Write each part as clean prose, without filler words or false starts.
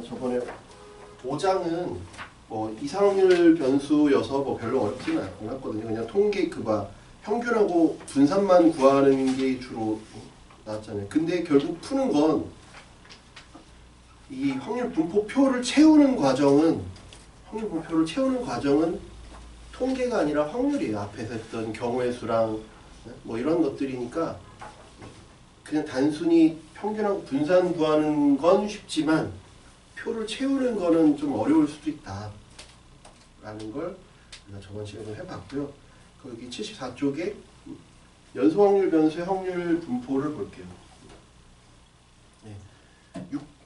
저번에 5장은 뭐 이상률 변수여서 뭐 별로 어렵지는 않았거든요. 그냥 통계 평균하고 분산만 구하는 게 주로 나왔잖아요. 근데 결국 푸는 건 이 확률 분포표를 채우는 과정은 통계가 아니라 확률이에요. 앞에서 했던 경우의 수랑 뭐 이런 것들이니까 그냥 단순히 평균하고 분산 구하는 건 쉽지만 표를 채우는 거는 좀 어려울 수도 있다 라는 걸 제가 저번 시간에 해봤고요. 거기 74쪽에 연소 확률 변수의 확률 분포를 볼게요.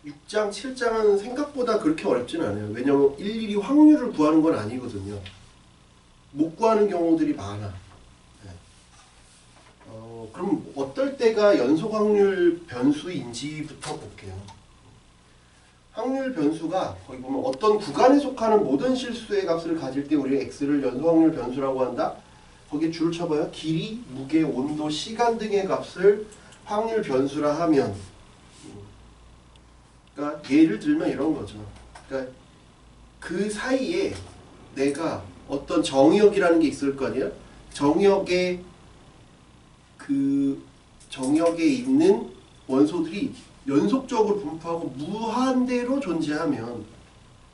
6장, 7장은 생각보다 그렇게 어렵진 않아요. 왜냐하면 일일이 확률을 구하는 건 아니거든요. 못 구하는 경우들이 많아. 그럼 어떨 때가 연속 확률 변수인지부터 볼게요. 확률 변수가 거기 보면 어떤 구간에 속하는 모든 실수의 값을 가질 때 우리가 x를 연속 확률 변수라고 한다. 거기에 줄을 쳐봐요. 길이, 무게, 온도, 시간 등의 값을 확률 변수라 하면, 그러니까 예를 들면 이런 거죠. 그러니까 그 사이에 내가 어떤 정의역이라는 게 있을 거 아니에요. 정의역에 있는 원소들이 연속적으로 분포하고 무한대로 존재하면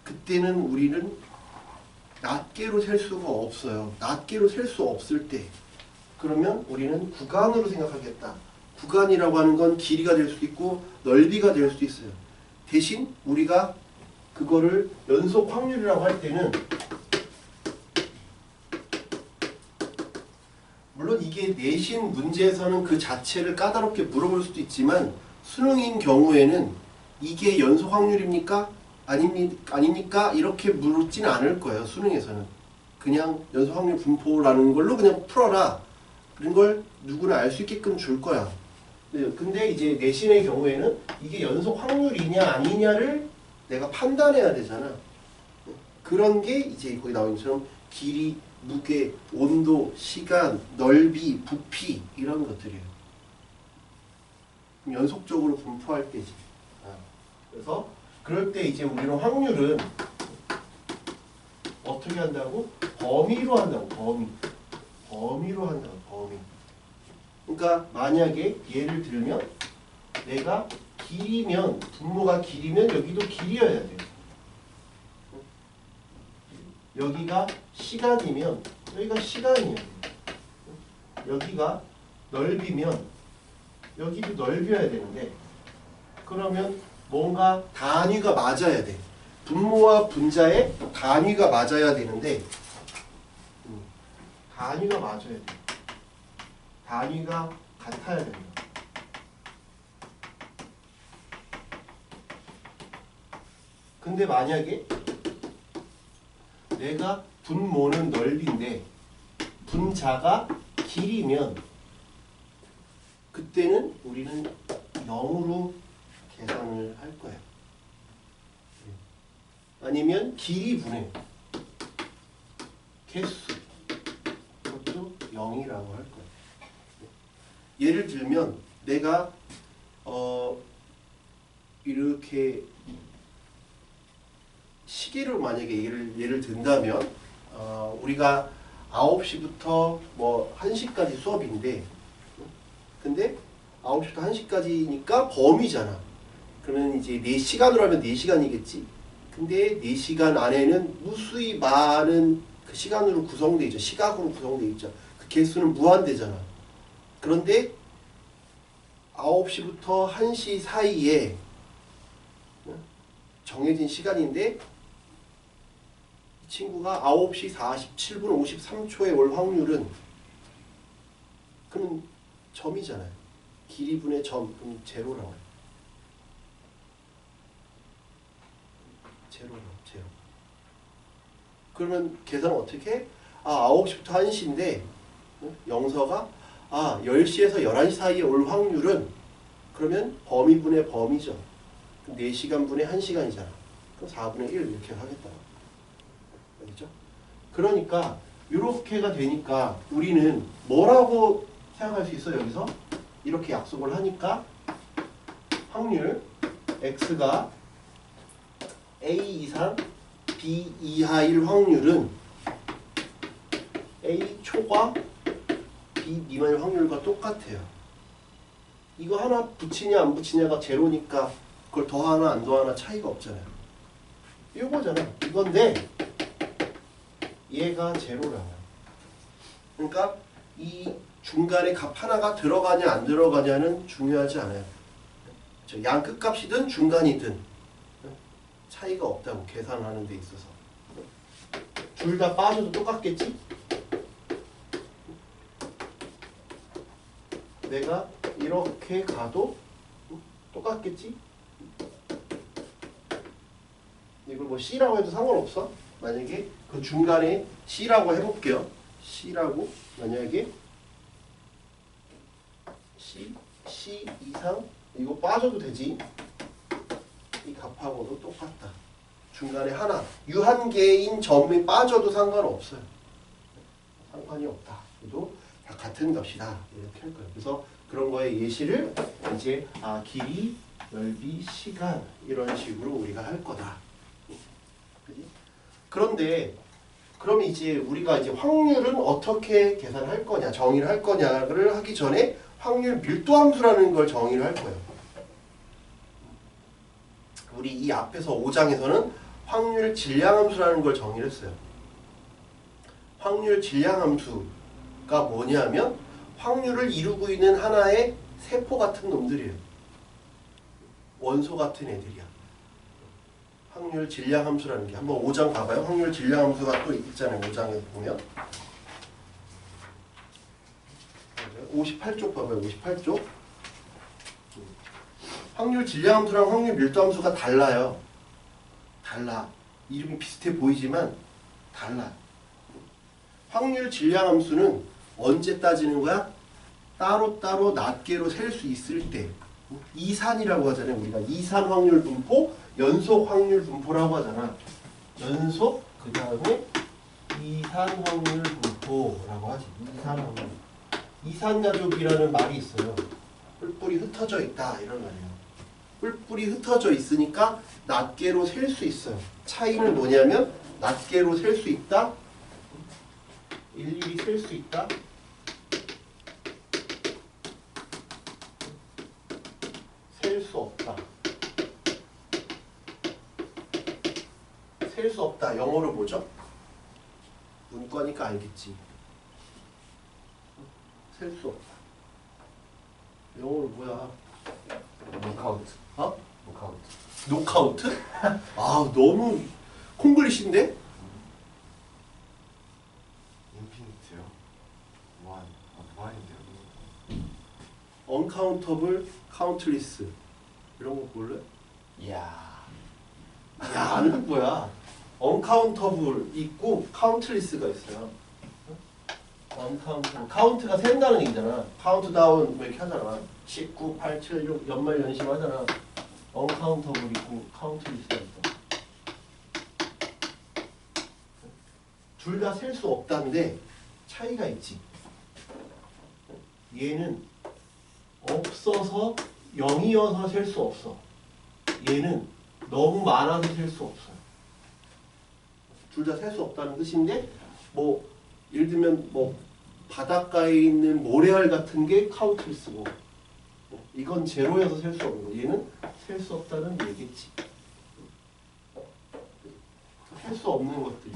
그때는 우리는 낱개로 셀 수가 없어요. 낱개로 셀 수 없을 때 그러면 우리는 구간으로 생각하겠다. 구간이라고 하는 건 길이가 될 수도 있고 넓이가 될 수도 있어요. 대신 우리가 그거를 연속 확률이라고 할 때는 물론 이게 내신 문제에서는 그 자체를 까다롭게 물어볼 수도 있지만 수능인 경우에는 이게 연속 확률입니까? 아닙니까? 이렇게 물지는 않을 거예요. 수능에서는. 그냥 연속 확률 분포라는 걸로 그냥 풀어라. 그런 걸 누구나 알 수 있게끔 줄 거야. 근데 이제 내신의 경우에는 이게 연속 확률이냐 아니냐를 내가 판단해야 되잖아. 그런 게 이제 거기 나온 것처럼 길이, 무게, 온도, 시간, 넓이, 부피 이런 것들이에요. 연속적으로 분포할 때지. 그래서 그럴 때 이제 우리는 확률은 어떻게 한다고? 범위로 한다고. 범위로 한다고. 범위. 그러니까 만약에 예를 들면 내가 길이면 분모가 길이면 여기도 길이어야 돼요. 여기가 시간이면 여기가 시간이에요. 여기가 넓이면 여기도 넓여야 되는데 그러면 뭔가 단위가 맞아야 돼. 분모와 분자의 단위가 맞아야 되는데 단위가 맞아야 돼. 단위가 같아야 된다. 근데 만약에 내가 분모는 넓이인데 분자가 길이면 그때는 우리는 0으로 계산을 할 거예요. 아니면 길이분의 개수 그것도 0이라고 할 거예요. 예를 들면 내가 이렇게 시계로 만약에 예를 든다면 우리가 9시부터 뭐 1시까지 수업인데 근데 9시부터 1시까지니까 범위잖아. 그러면 이제 4시간으로 하면 4시간이겠지. 근데 4시간 안에는 무수히 많은 그 시간으로 구성되어 있죠. 시각으로 구성되어 있죠. 그 개수는 무한대잖아. 그런데 9시부터 1시 사이에 정해진 시간인데 이 친구가 9시 47분 53초에 올 확률은 그럼 점이잖아요. 길이분의 점, 그럼 제로라고 해요. 제로. 그러면 계산은 어떻게 해? 9시부터 1시인데 영서가 10시에서 11시 사이에 올 확률은 그러면 범위분의 범위죠. 4시간 분의 1시간이잖아. 그럼 4분의 1 이렇게 하겠다. 알겠죠? 그러니까 이렇게가 되니까 우리는 뭐라고 생각할 수 있어? 여기서 이렇게 약속을 하니까 확률 x가 A 이상 B 이하일 확률은 A 초과 B 미만일 확률과 똑같아요. 이거 하나 붙이냐 안 붙이냐가 제로니까 그걸 더하나 안 더하나 차이가 없잖아요. 이거잖아. 이건데 얘가 제로라고요. 그러니까 이 중간에 값 하나가 들어가냐 안 들어가냐는 중요하지 않아요. 양 끝값이든 중간이든 차이가 없다고 계산하는 데 있어서. 둘 다 빠져도 똑같겠지? 내가 이렇게 가도 똑같겠지? 이걸 뭐 C라고 해도 상관없어. 만약에 그 중간에 C라고 해볼게요. C라고 만약에 C 이상 이거 빠져도 되지. 이 값하고도 똑같다. 중간에 하나 유한계인 점이 빠져도 상관없어요. 상관이 없다. 그래도 다 같은 값이다. 이렇게 할 거예요. 그래서 그런 거에 예시를 이제 길이, 넓이, 시간 이런 식으로 우리가 할 거다. 그지? 그런데 그럼 이제 우리가 이제 확률은 어떻게 계산할 거냐, 정의를 할 거냐를 하기 전에 확률 밀도함수라는 걸 정의를 할 거예요. 우리 이 앞에서 5장에서는 확률 질량함수라는 걸 정의를 했어요. 확률 질량함수가 뭐냐면 확률을 이루고 있는 하나의 세포 같은 놈들이에요. 원소 같은 애들이야. 확률 질량함수라는 게 한번 5장 봐봐요. 확률 질량함수가 또 있잖아요. 5장에 보면 58쪽 봐봐요. 58쪽 확률 질량함수랑 확률 밀도함수가 달라요. 달라. 이름이 비슷해 보이지만 달라. 확률 질량함수는 언제 따지는 거야? 따로따로 낱개로 셀 수 있을 때. 이산이라고 하잖아요. 우리가 이산 확률 분포, 연속 확률 분포라고 하잖아. 연속 그 다음에 이산 확률 분포라고 하지. 이산 확률. 이산가족이라는 말이 있어요. 뿔뿔이 흩어져 있다 이런 말이에요. 뿔뿔이 흩어져 있으니까 낱개로 셀 수 있어요. 차이는 뭐냐면 낱개로 셀 수 있다. 일일이 셀 수 있다. 셀 수 없다. 셀 수 없다. 영어로 뭐죠? 문과니까 알겠지. 셀 수 없다. 영어로 뭐야? 노카우트. 어? 노카우트. 노카우트? 아 너무 콩글리시인데? 인피니트요. 무한. 무한인데요. 언카운터블, 카운트리스 이런 거 볼래? 이야. 야 아는 게 뭐야? 언카운터블 있고 카운트리스가 있어요. 언카운터 카운트가 센다는 얘기잖아. 카운트다운 뭐 이렇게 하잖아. 19, 8, 7, 6 연말 연심 하잖아. 언카운터블 있고 카운트리스가 있다. 둘 다 셀 수 없다는데 차이가 있지. 얘는 없어서 0이어서 셀 수 없어. 얘는 너무 많아서 셀 수 없어요. 둘 다 셀 수 없다는 뜻인데 뭐 예를 들면 뭐 바닷가에 있는 모래알 같은 게 카운트리스고 이건 제로여서 셀 수 없는 거. 얘는 셀 수 없다는 얘기지. 셀 수 없는 것들이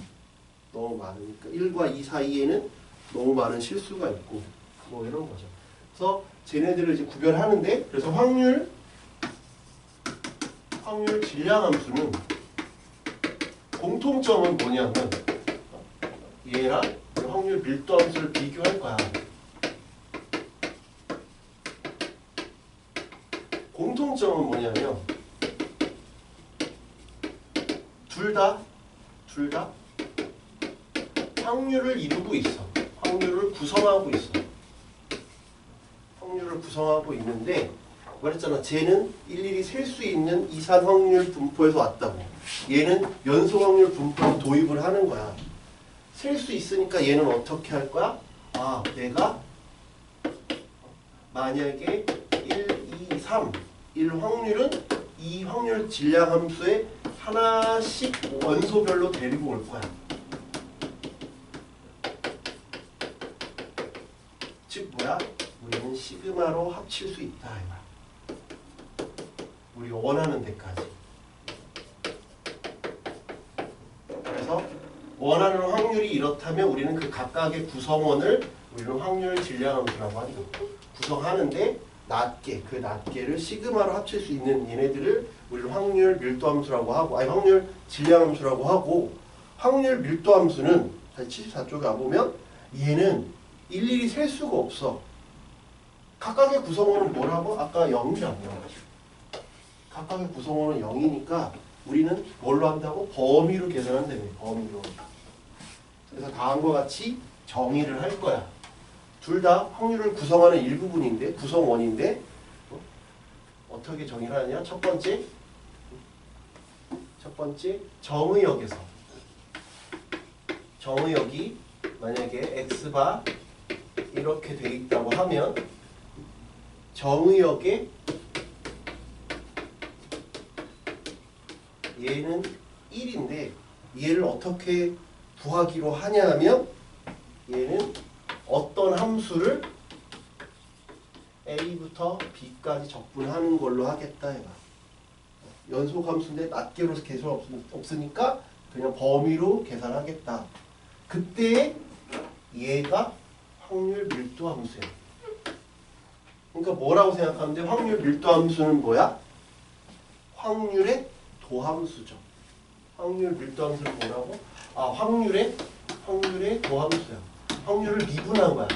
너무 많으니까 1과 2 사이에는 너무 많은 실수가 있고 뭐 이런 거죠. 그래서 쟤네들을 이제 구별하는데 그래서 확률 질량함수는 공통점은 뭐냐면 얘랑 확률 밀도함수를 비교할 거야. 공통점은 뭐냐면 둘 다 확률을 이루고 있어. 확률을 구성하고 있어. 확률을 구성하고 있는데 말했잖아. 쟤는 일일이 셀 수 있는 이산 확률 분포에서 왔다고. 얘는 연속 확률 분포로 도입을 하는 거야. 셀 수 있으니까 얘는 어떻게 할 거야? 아, 내가 만약에 1, 2, 3 1 확률은 이 확률 질량함수의 하나씩 원소별로 데리고 올 거야. 즉 뭐야? 우리는 시그마로 합칠 수 있다 이거야. 우리가 원하는 데까지. 그래서 원하는 확률이 이렇다면 우리는 그 각각의 구성원을 우리는 확률 질량함수라고 하죠. 구성하는데 낮게, 그 낮게를 시그마로 합칠 수 있는 얘네들을 우리는 확률 밀도함수라고 하고, 아니 확률 질량함수라고 하고, 확률 밀도함수는 다시 74쪽에 와보면 얘는 일일이 셀 수가 없어. 각각의 구성원은 뭐라고? 아까 0이라고. 각각의 구성원은 0이니까 우리는 뭘로 한다고? 범위로 계산하면 됩니다. 범위로. 그래서 다음과 같이 정의를 할 거야. 둘 다 확률을 구성하는 일부분인데, 구성원인데 어떻게 정의를 하느냐? 첫 번째 정의역에서 정의역이 만약에 x바 이렇게 돼 있다고 하면 정의역에 얘는 1인데 얘를 어떻게 구하기로 하냐면 얘는 어떤 함수를 a부터 b까지 적분하는 걸로 하겠다 얘가. 연속 함수인데 낱개로서 계속 없으니까 그냥 범위로 계산하겠다. 그때 얘가 확률 밀도 함수야. 그러니까 뭐라고 생각하면 돼? 확률 밀도 함수는 뭐야? 확률의 도함수죠. 확률 밀도 함수는 뭐라고? 아, 확률의 도함수야. 확률을 미분한 거야.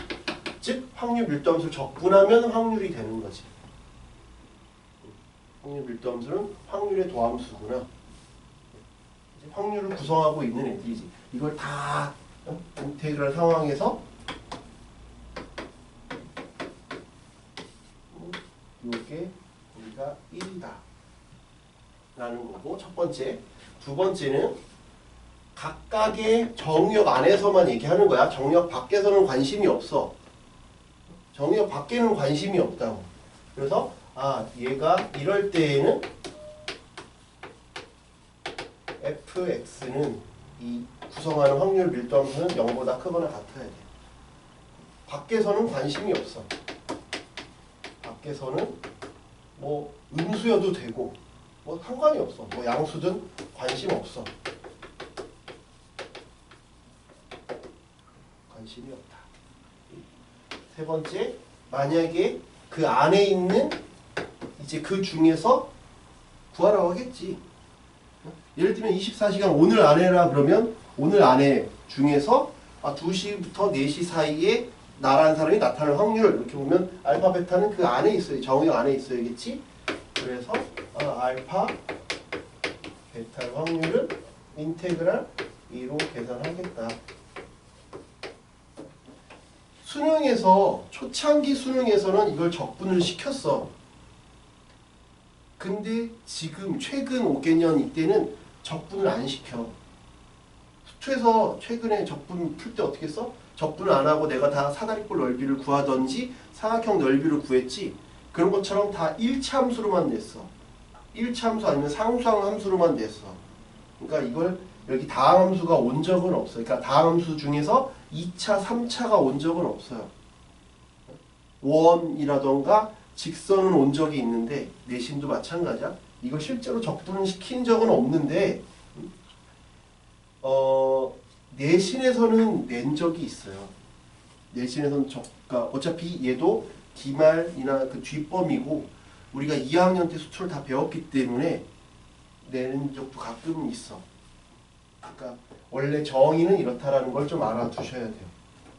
즉 확률 밀도 함수를 적분하면 확률이 되는 거지. 확률 밀도 함수는 확률의 도함수구나. 이제 확률을 구성하고 있는 애들이지. 이걸 다 인테그랄 상황에서 이게 우리가 1이다 라는 거고, 첫 번째. 두 번째는 각각의 정의역 안에서만 얘기하는 거야. 정의역 밖에서는 관심이 없어. 정의역 밖에는 관심이 없다고. 그래서 얘가 이럴 때에는 fx는 이 구성하는 확률 밀도함수는 0보다 크거나 같아야 돼. 밖에서는 관심이 없어. 밖에서는 뭐 음수여도 되고 뭐 상관이 없어. 뭐 양수든 관심 없어. 관심이 없다. 세 번째, 만약에 그 안에 있는 이제 그 중에서 구하라고 하겠지. 예를 들면 24시간 오늘 안에라 그러면 오늘 안에 중에서 2시부터 4시 사이에 나라는 사람이 나타날 확률, 이렇게 보면 알파 베타는 그 안에 있어요. 정의역 안에 있어야겠지. 그래서 알파 베타의 확률은 인테그랄 2로 계산하겠다. 수능에서 초창기 수능에서는 이걸 적분을 시켰어. 근데 지금 최근 5개년 이때는 적분을 안 시켜. 수투에서 최근에 적분 풀 때 어떻게 써? 적분을 안 하고 내가 다 사다리꼴 넓이를 구하던지 삼각형 넓이를 구했지. 그런 것처럼 다 1차 함수로만 냈어. 1차 함수 아니면 상수항 함수로만 냈어. 그러니까 이걸 여기 다항 함수가 온 적은 없어요. 그러니까 다항 함수 중에서 2차, 3차가 온 적은 없어요. 원이라던가 직선은 온 적이 있는데 내신도 마찬가지야. 이걸 실제로 적분을 시킨 적은 없는데 내신에서는 낸 적이 있어요. 내신에서는 그러니까 어차피 얘도 기말이나 그 뒷범이고 우리가 2학년 때 수투를 다 배웠기 때문에 내는 적도 가끔 있어. 그러니까 원래 정의는 이렇다라는 걸 좀 알아두셔야 돼요.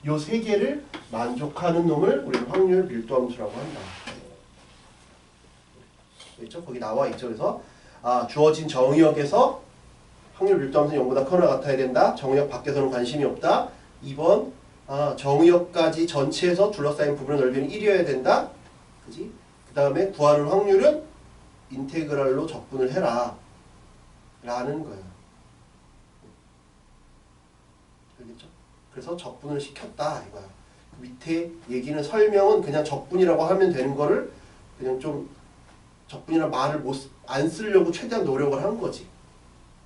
요 세 개를 만족하는 놈을 우리는 확률 밀도함수라고 한다. 그렇죠? 거기 나와 있죠. 그래서 주어진 정의역에서 확률 밀도함수는 0보다 크거나 같아야 된다. 정의역 밖에서는 관심이 없다. 2번 정의역까지 전체에서 둘러싸인 부분의 넓이는 1이어야 된다. 그지? 그 다음에 구하는 확률은 인테그랄로 적분을 해라 라는 거예요. 알겠죠? 그래서 적분을 시켰다 이거야. 밑에 얘기는 설명은 그냥 적분이라고 하면 되는 거를 그냥 좀 적분이라는 말을 안 쓰려고 최대한 노력을 한 거지.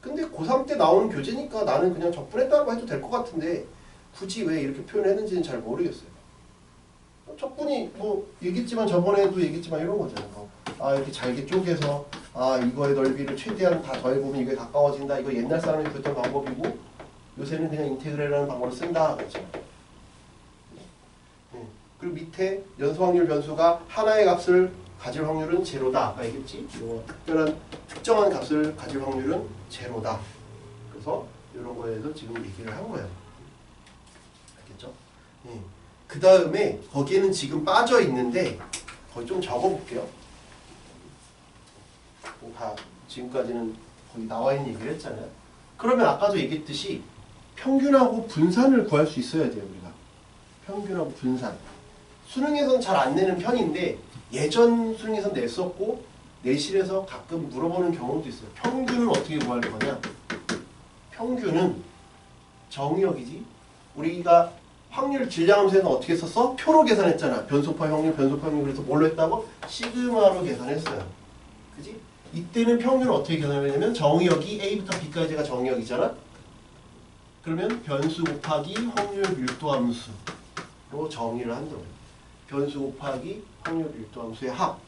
근데 고3 때 나오는 교재니까 나는 그냥 적분했다고 해도 될 것 같은데 굳이 왜 이렇게 표현했는지는 잘 모르겠어요. 적분이 뭐 얘기했지만 저번에도 얘기했지만 이런 거잖아요. 아 이렇게 잘게 쪼개서 아 이거의 넓이를 최대한 다 더해보면 이게 가까워진다. 이거 옛날 사람이 그랬던 방법이고 요새는 그냥 인테그랄이라는 방법을 쓴다. 그렇죠. 그리고 밑에 연소확률 변수가 하나의 값을 가질 확률은 제로다. 아까 얘기했지? 특정한 값을 가질 확률은 제로다. 그래서 이런 거에 대해서 지금 얘기를 한 거예요. 알겠죠? 그 다음에 거기에는 지금 빠져 있는데 거기 좀 적어볼게요. 다 지금까지는 거기 나와 있는 얘기를 했잖아요. 그러면 아까도 얘기했듯이 평균하고 분산을 구할 수 있어야 돼요. 우리가 평균하고 분산. 수능에서는 잘 안 내는 편인데 예전 수능에서는 냈었고 내실에서 가끔 물어보는 경우도 있어요. 평균은 어떻게 구할 거냐? 평균은 정의역이지. 우리가 확률 질량함수에는 어떻게 썼어? 표로 계산했잖아. 변소파 확률, 변소파 확률. 그래서 뭘로 했다고? 시그마로 계산했어요. 그지? 이때는 평균을 어떻게 계산하냐면 정의역이 A부터 B까지가 정의역이잖아. 그러면 변수 곱하기 확률 밀도함수로 정의를 한다고. 변수 곱하기 확률 밀도함수의 합.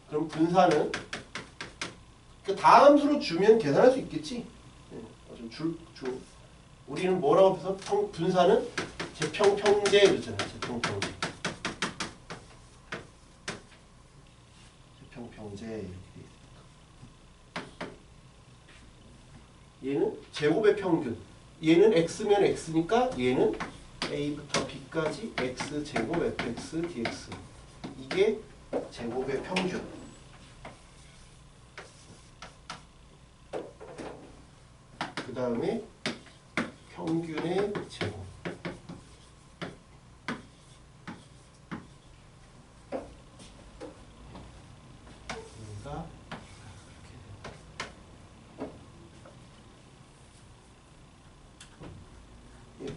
그럼 분산은 그 다함수로 주면 계산할 수 있겠지. 우리는 뭐라고 해서 분산은 제평평제 그랬잖아요. 제평평제. 제평평제 이렇게 돼 있으니까. 얘는 제곱의 평균. 얘는 x면 x니까 얘는 a부터 b까지 x 제곱 fx dx. 이게 제곱의 평균. 그 다음에 평균의 제곱. 그러니까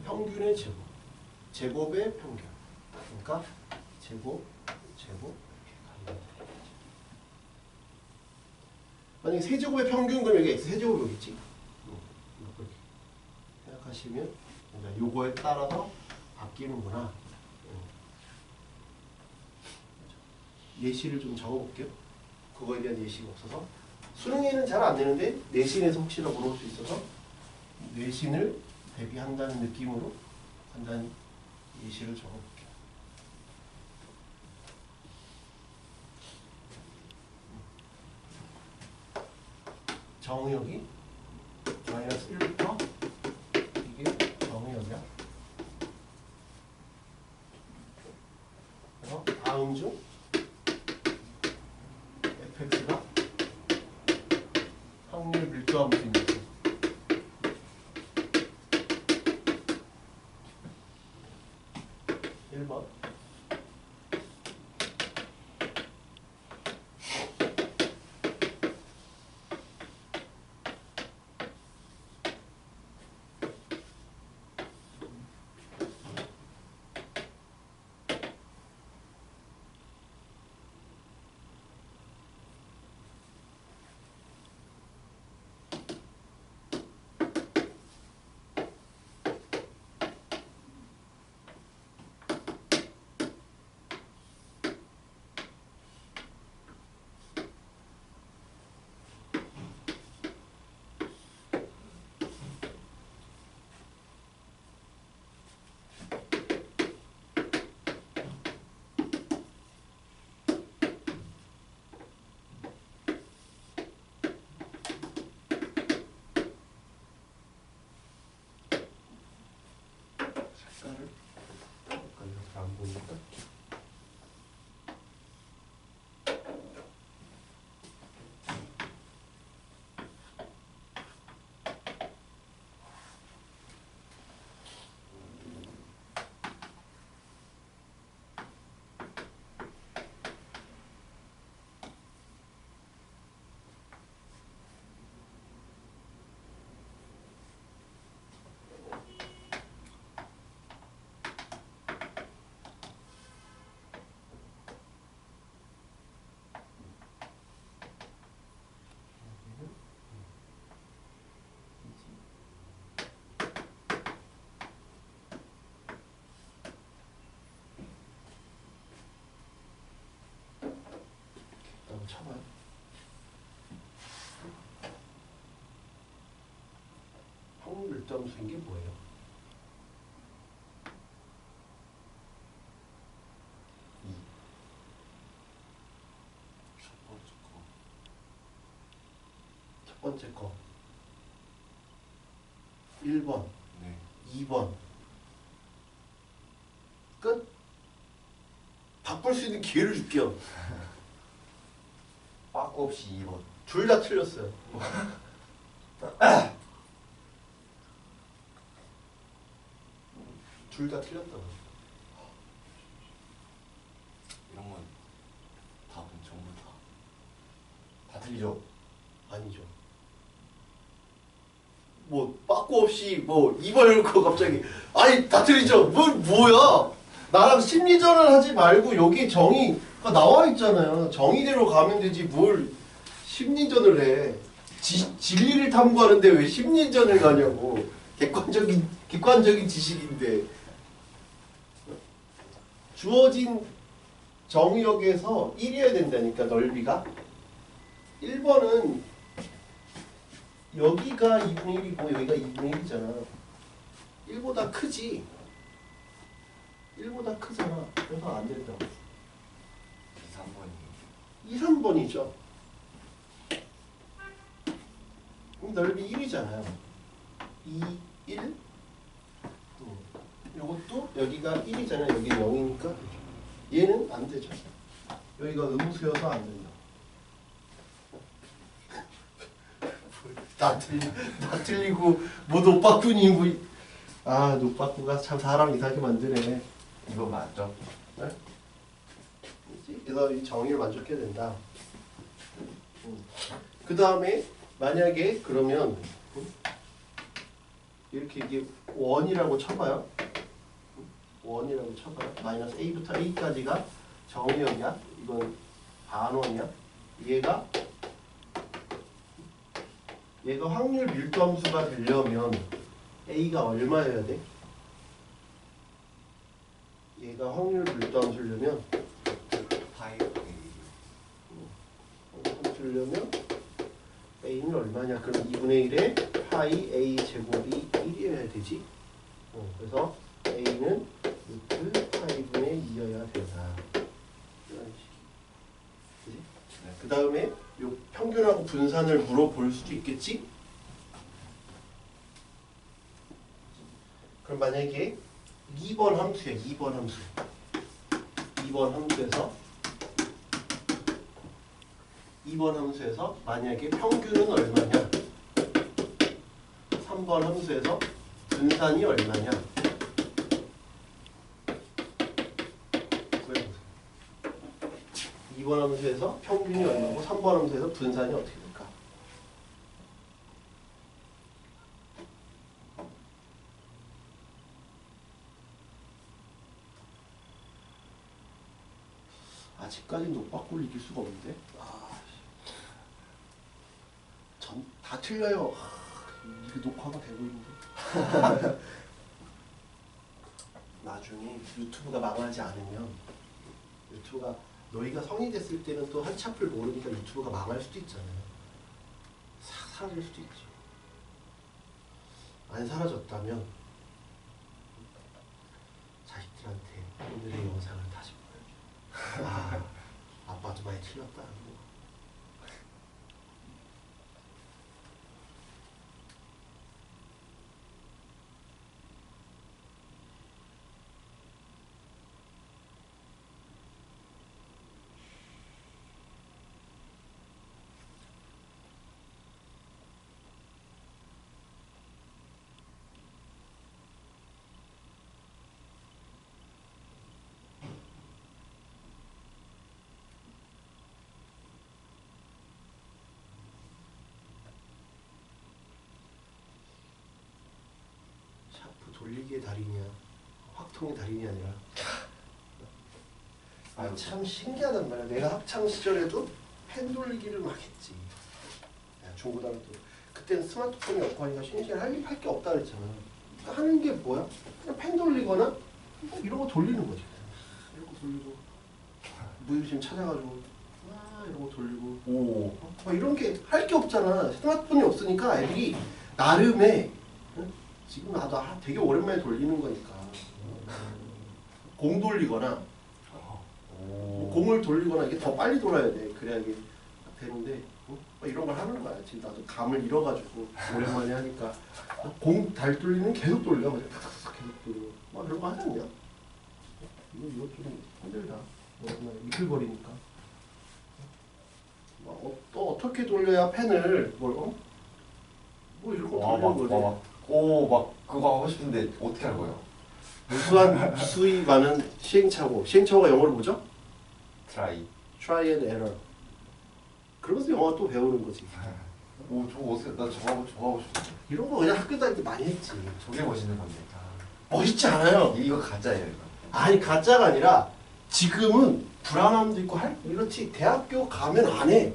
평균의 제곱. 제곱의 평균. 그러니까 제곱 이렇게 가는 거죠. 만약에 세제곱의 평균 그럼 여기 x 세제곱 여기있지. 이렇게 생각하시면 요거에 따라서 바뀌는구나. 예시를 좀 적어볼게요. 그거에 대한 예시가 없어서 수능에는 잘 안 되는데 내신에서 혹시나 물어볼 수 있어서 내신을 대비한다는 느낌으로 간단히 예시를 적어볼게요. 정의역이 마이너스 1부터 이게 정의역이야. 그래서 다음 중 fx가 확률 밀도함수입니다. 1번 밀도함수인 게 뭐예요? 첫 번째 거. 첫 번째 거 1번, 네. 2번 끝? 바꿀 수 있는 기회를 줄게요. 빠꾸 없이 2번. 둘 다 틀렸어요. 둘 다 틀렸다고. 이런 건 답은 전부 다 틀리죠? 아니죠. 뭐 빠꾸 없이 뭐 2번 읽고 갑자기 아니 다 틀리죠. 뭐야? 나랑 심리전을 하지 말고 여기 정의가 나와 있잖아요. 정의대로 가면 되지 뭘 심리전을 해. 진리를 탐구하는데 왜 심리전을 가냐고. 객관적인 지식인데. 주어진 정의역에서 1이어야 된다니까 넓이가. 1번은 여기가 2분의 1이고 여기가 2분의 1이잖아. 1보다 크지. 1보다 크잖아. 그래서 안 된다고. 2, 3번이 2, 3번이죠. 넓이 1이잖아요. 2, 1. 요것도 여기가 1이잖아요. 여기 0이니까 얘는 안 되죠. 여기가 음수여서 안 된다. 다 틀리고 뭐 노빠꾸니 뭐. 아 노빠꾸가 참 사람 이상하게 만드네. 이거 맞죠? 네? 그래서 이 정의를 만족해야 된다. 그 다음에 만약에 그러면 이렇게 이게 원이라고 쳐봐요. 원이라고 쳐봐요. 마이너스 a부터 a까지가 정의역이야. 이건 반원이야. 얘가 확률 밀도함수가 되려면 a가 얼마여야 돼? 얘가 확률 밀도함수려면 파이 주려면 a는 얼마냐? 그럼 2분의 1에 파이 a 제곱이 1이어야 되지. 그래서 a는 루트 파이분의 2여야 된다. 이런 식이. 그지? 네. 그 다음에 요 평균하고 분산을 물어볼 수도 있겠지? 그럼 만약에 2번 함수야. 2번 함수. 2번 함수에서 만약에 평균은 얼마냐? 3번 함수에서 분산이 얼마냐? 구해보세요. 2번 함수에서 평균이 얼마고 3번 함수에서 분산이 어떻게 될까? 아직까지는 노빠꾸를 이길 수가 없는데? 다 틀려요. 이게 녹화가 되고 있는데. 나중에 유튜브가 망하지 않으면 유튜브가 너희가 성인이 됐을 때는 또 한치 앞을 모르니까 유튜브가 망할 수도 있잖아요. 싹 사라질 수도 있지. 안 사라졌다면 자식들한테 오늘의 영상을 다시 보여줘. 아, 아빠도 많이 틀렸다. 돌리기의 달인이야. 확통의 달인이 아니라. 아, 참 신기하단 말이야. 내가 학창 시절에도 펜 돌리기를 막 했지. 중고등학교 그때는 스마트폰이 없고 하니까 신기하게 할 게 없다 그랬잖아. 그러니까 하는 게 뭐야? 그냥 펜 돌리거나 뭐 이런 거 돌리는 거지. 이런 거 돌리고 무효심 찾아가지고 이런 거 돌리고 막 이런 게 할 게 없잖아. 스마트폰이 없으니까 애들이 나름의 지금 나도 되게 오랜만에 돌리는 거니까 공 돌리거나 오. 공을 돌리거나 이게 더 빨리 돌아야 돼. 그래야 이게 되는데 뭐 이런 걸 하는 거야. 지금 나도 감을 잃어가지고 오랜만에 하니까 공 달 돌리는 계속 돌려. 그냥 계속 돌려. 막 그런 거 하지 않냐? 이거 좀 힘들다. 오랜만에 미끌거리니까. 또 어떻게 돌려야 펜을 뭐 이런 거 돌리는 거지. 막 그거 하고 싶은데 어떻게 할 거예요? 무수한 수위 많은 시행착오. 시행착오가 영어로 뭐죠? 트라이. Try and error. 그러면서 영어 또 배우는 거지. 오, 저거 어떻게 나 저거 하고 싶은데. 이런 거 그냥 학교 다닐 때 많이 했지. 저게 멋있는 건데. 멋있지 않아요? 이거 가짜예요, 이거. 아니 가짜가 아니라 지금은 불안함도 있고 이렇지. 대학교 가면 안 해.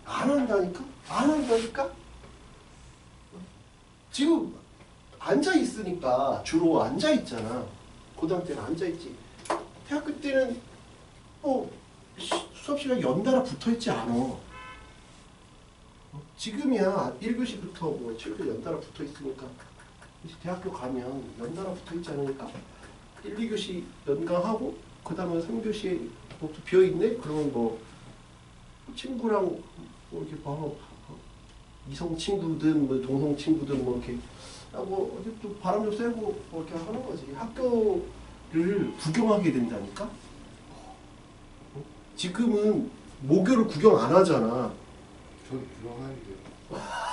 안 한다니까? 안 한다니까? 지금 앉아 있으니까 주로 앉아 있잖아. 고등학교 때는 앉아 있지. 대학교 때는 수업 시간 연달아 붙어 있지 않아. 지금이야 1교시부터 뭐 7교시 연달아 붙어 있으니까. 대학교 가면 연달아 붙어 있지 않으니까 1, 2교시 연강하고 그 다음에 3교시에 뭐 비어 있네. 그러면 뭐 친구랑 뭐 이렇게 이성 친구든 뭐 동성 친구든 뭐 이렇게 뭐 어디 또 바람 좀 쐬고 뭐 이렇게 하는 거지. 학교를 구경하게 된다니까. 지금은 모교를 구경 안 하잖아. 저도 구경하는데요.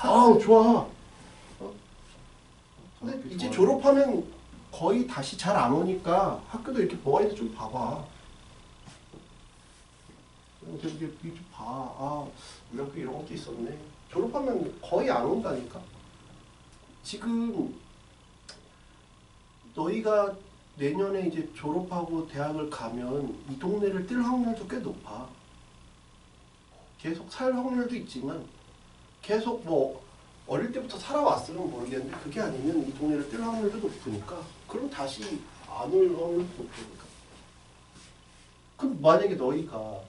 아우 좋아. 근데 이제 졸업하면 거의 다시 잘 안 오니까 학교도 이렇게 뭐가 있는지 좀 봐봐. 이렇게 좀 봐. 아, 우리 학교 이런 것도 있었네. 졸업하면 거의 안 온다니까. 지금 너희가 내년에 이제 졸업하고 대학을 가면 이 동네를 뜰 확률도 꽤 높아. 계속 살 확률도 있지만 계속 뭐 어릴 때부터 살아왔으면 모르겠는데 그게 아니면 이 동네를 뜰 확률도 높으니까 그럼 다시 안 올 확률도 높으니까. 그럼 만약에 너희가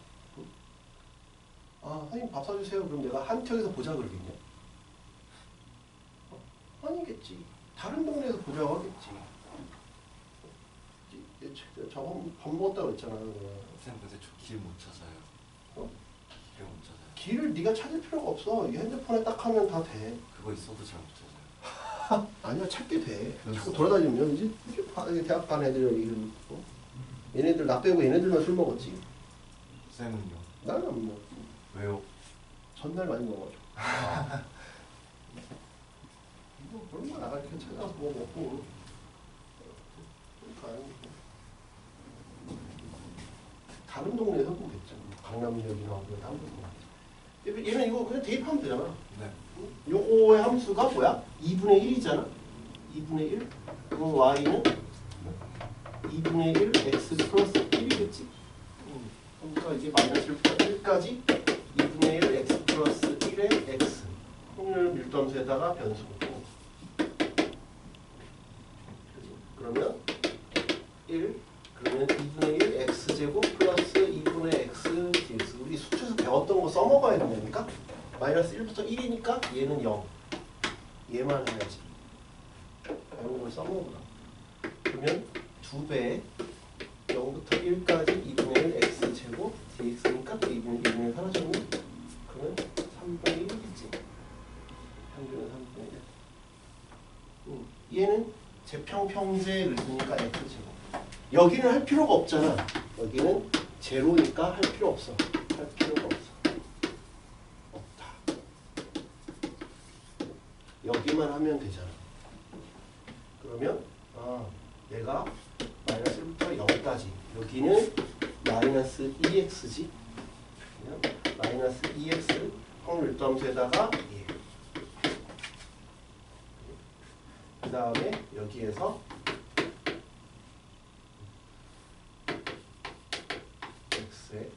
선생님 밥 사주세요. 그럼 내가 한평에서 보자 그러겠냐? 아니겠지. 다른 동네에서 보자고 하겠지. 저거 밥 먹었다 그랬잖아. 선생님 근데 저 길 못 찾아요. 길을 못 찾아요. 길을 네가 찾을 필요가 없어. 이 핸드폰에 딱 하면 다 돼. 그거 있어도 잘 못 찾아요. 아니야, 찾게 돼. 자꾸 돌아다니면 이제 대학 간 애들 여기 얘네들 나 빼고 얘네들만 술 먹었지. 쌤은요? 나는 안 먹어. 왜요? 전날 많이 먹어가지고. 뭐 그런 거 나가 이렇게 찾아서 뭐 먹고. 그러니까 다른 동네에서 보겠죠. 강남역이나 어디 다른 데서 보겠죠. 얘는 이거 그냥 대입하면 되잖아. 네. 요거의 함수가 뭐야? 2분의 1이잖아. 2분의 1. 그럼 y는 2분의 1 x 플러스 1이겠지. 그러니까 이게 마이너스 1까지 2분의 1 x 플러스 1의 x. 확률 밀도함수에다가 변수고. 그러면 1. 그러면 2분의 1 x제곱 플러스 2분의 x dx. 우리 수초에서 배웠던 거 써먹어야 된다니까? 마이너스 1부터 1이니까 얘는 0. 얘만 해야지. 배운 걸 써먹으라. 그러면 2배 0부터 1까지 2분의 1 x제곱 dx니까 2분의 1 사라졌네. 그러면 3분의 1이겠지. 평균은 3분의 1. 얘는 제평평제를 있으니까 x제곱. 여기는 할 필요가 없잖아. 여기는 제로니까 할 필요 없어. 할 필요가 없어. 없다. 여기만 하면 되잖아. 그러면 내가 마이너스 1부터 0까지 여기는 마이너스 2x지. 그냥 마이너스 2x 확률 밀도함수에다가 그 다음에 여기에서 x에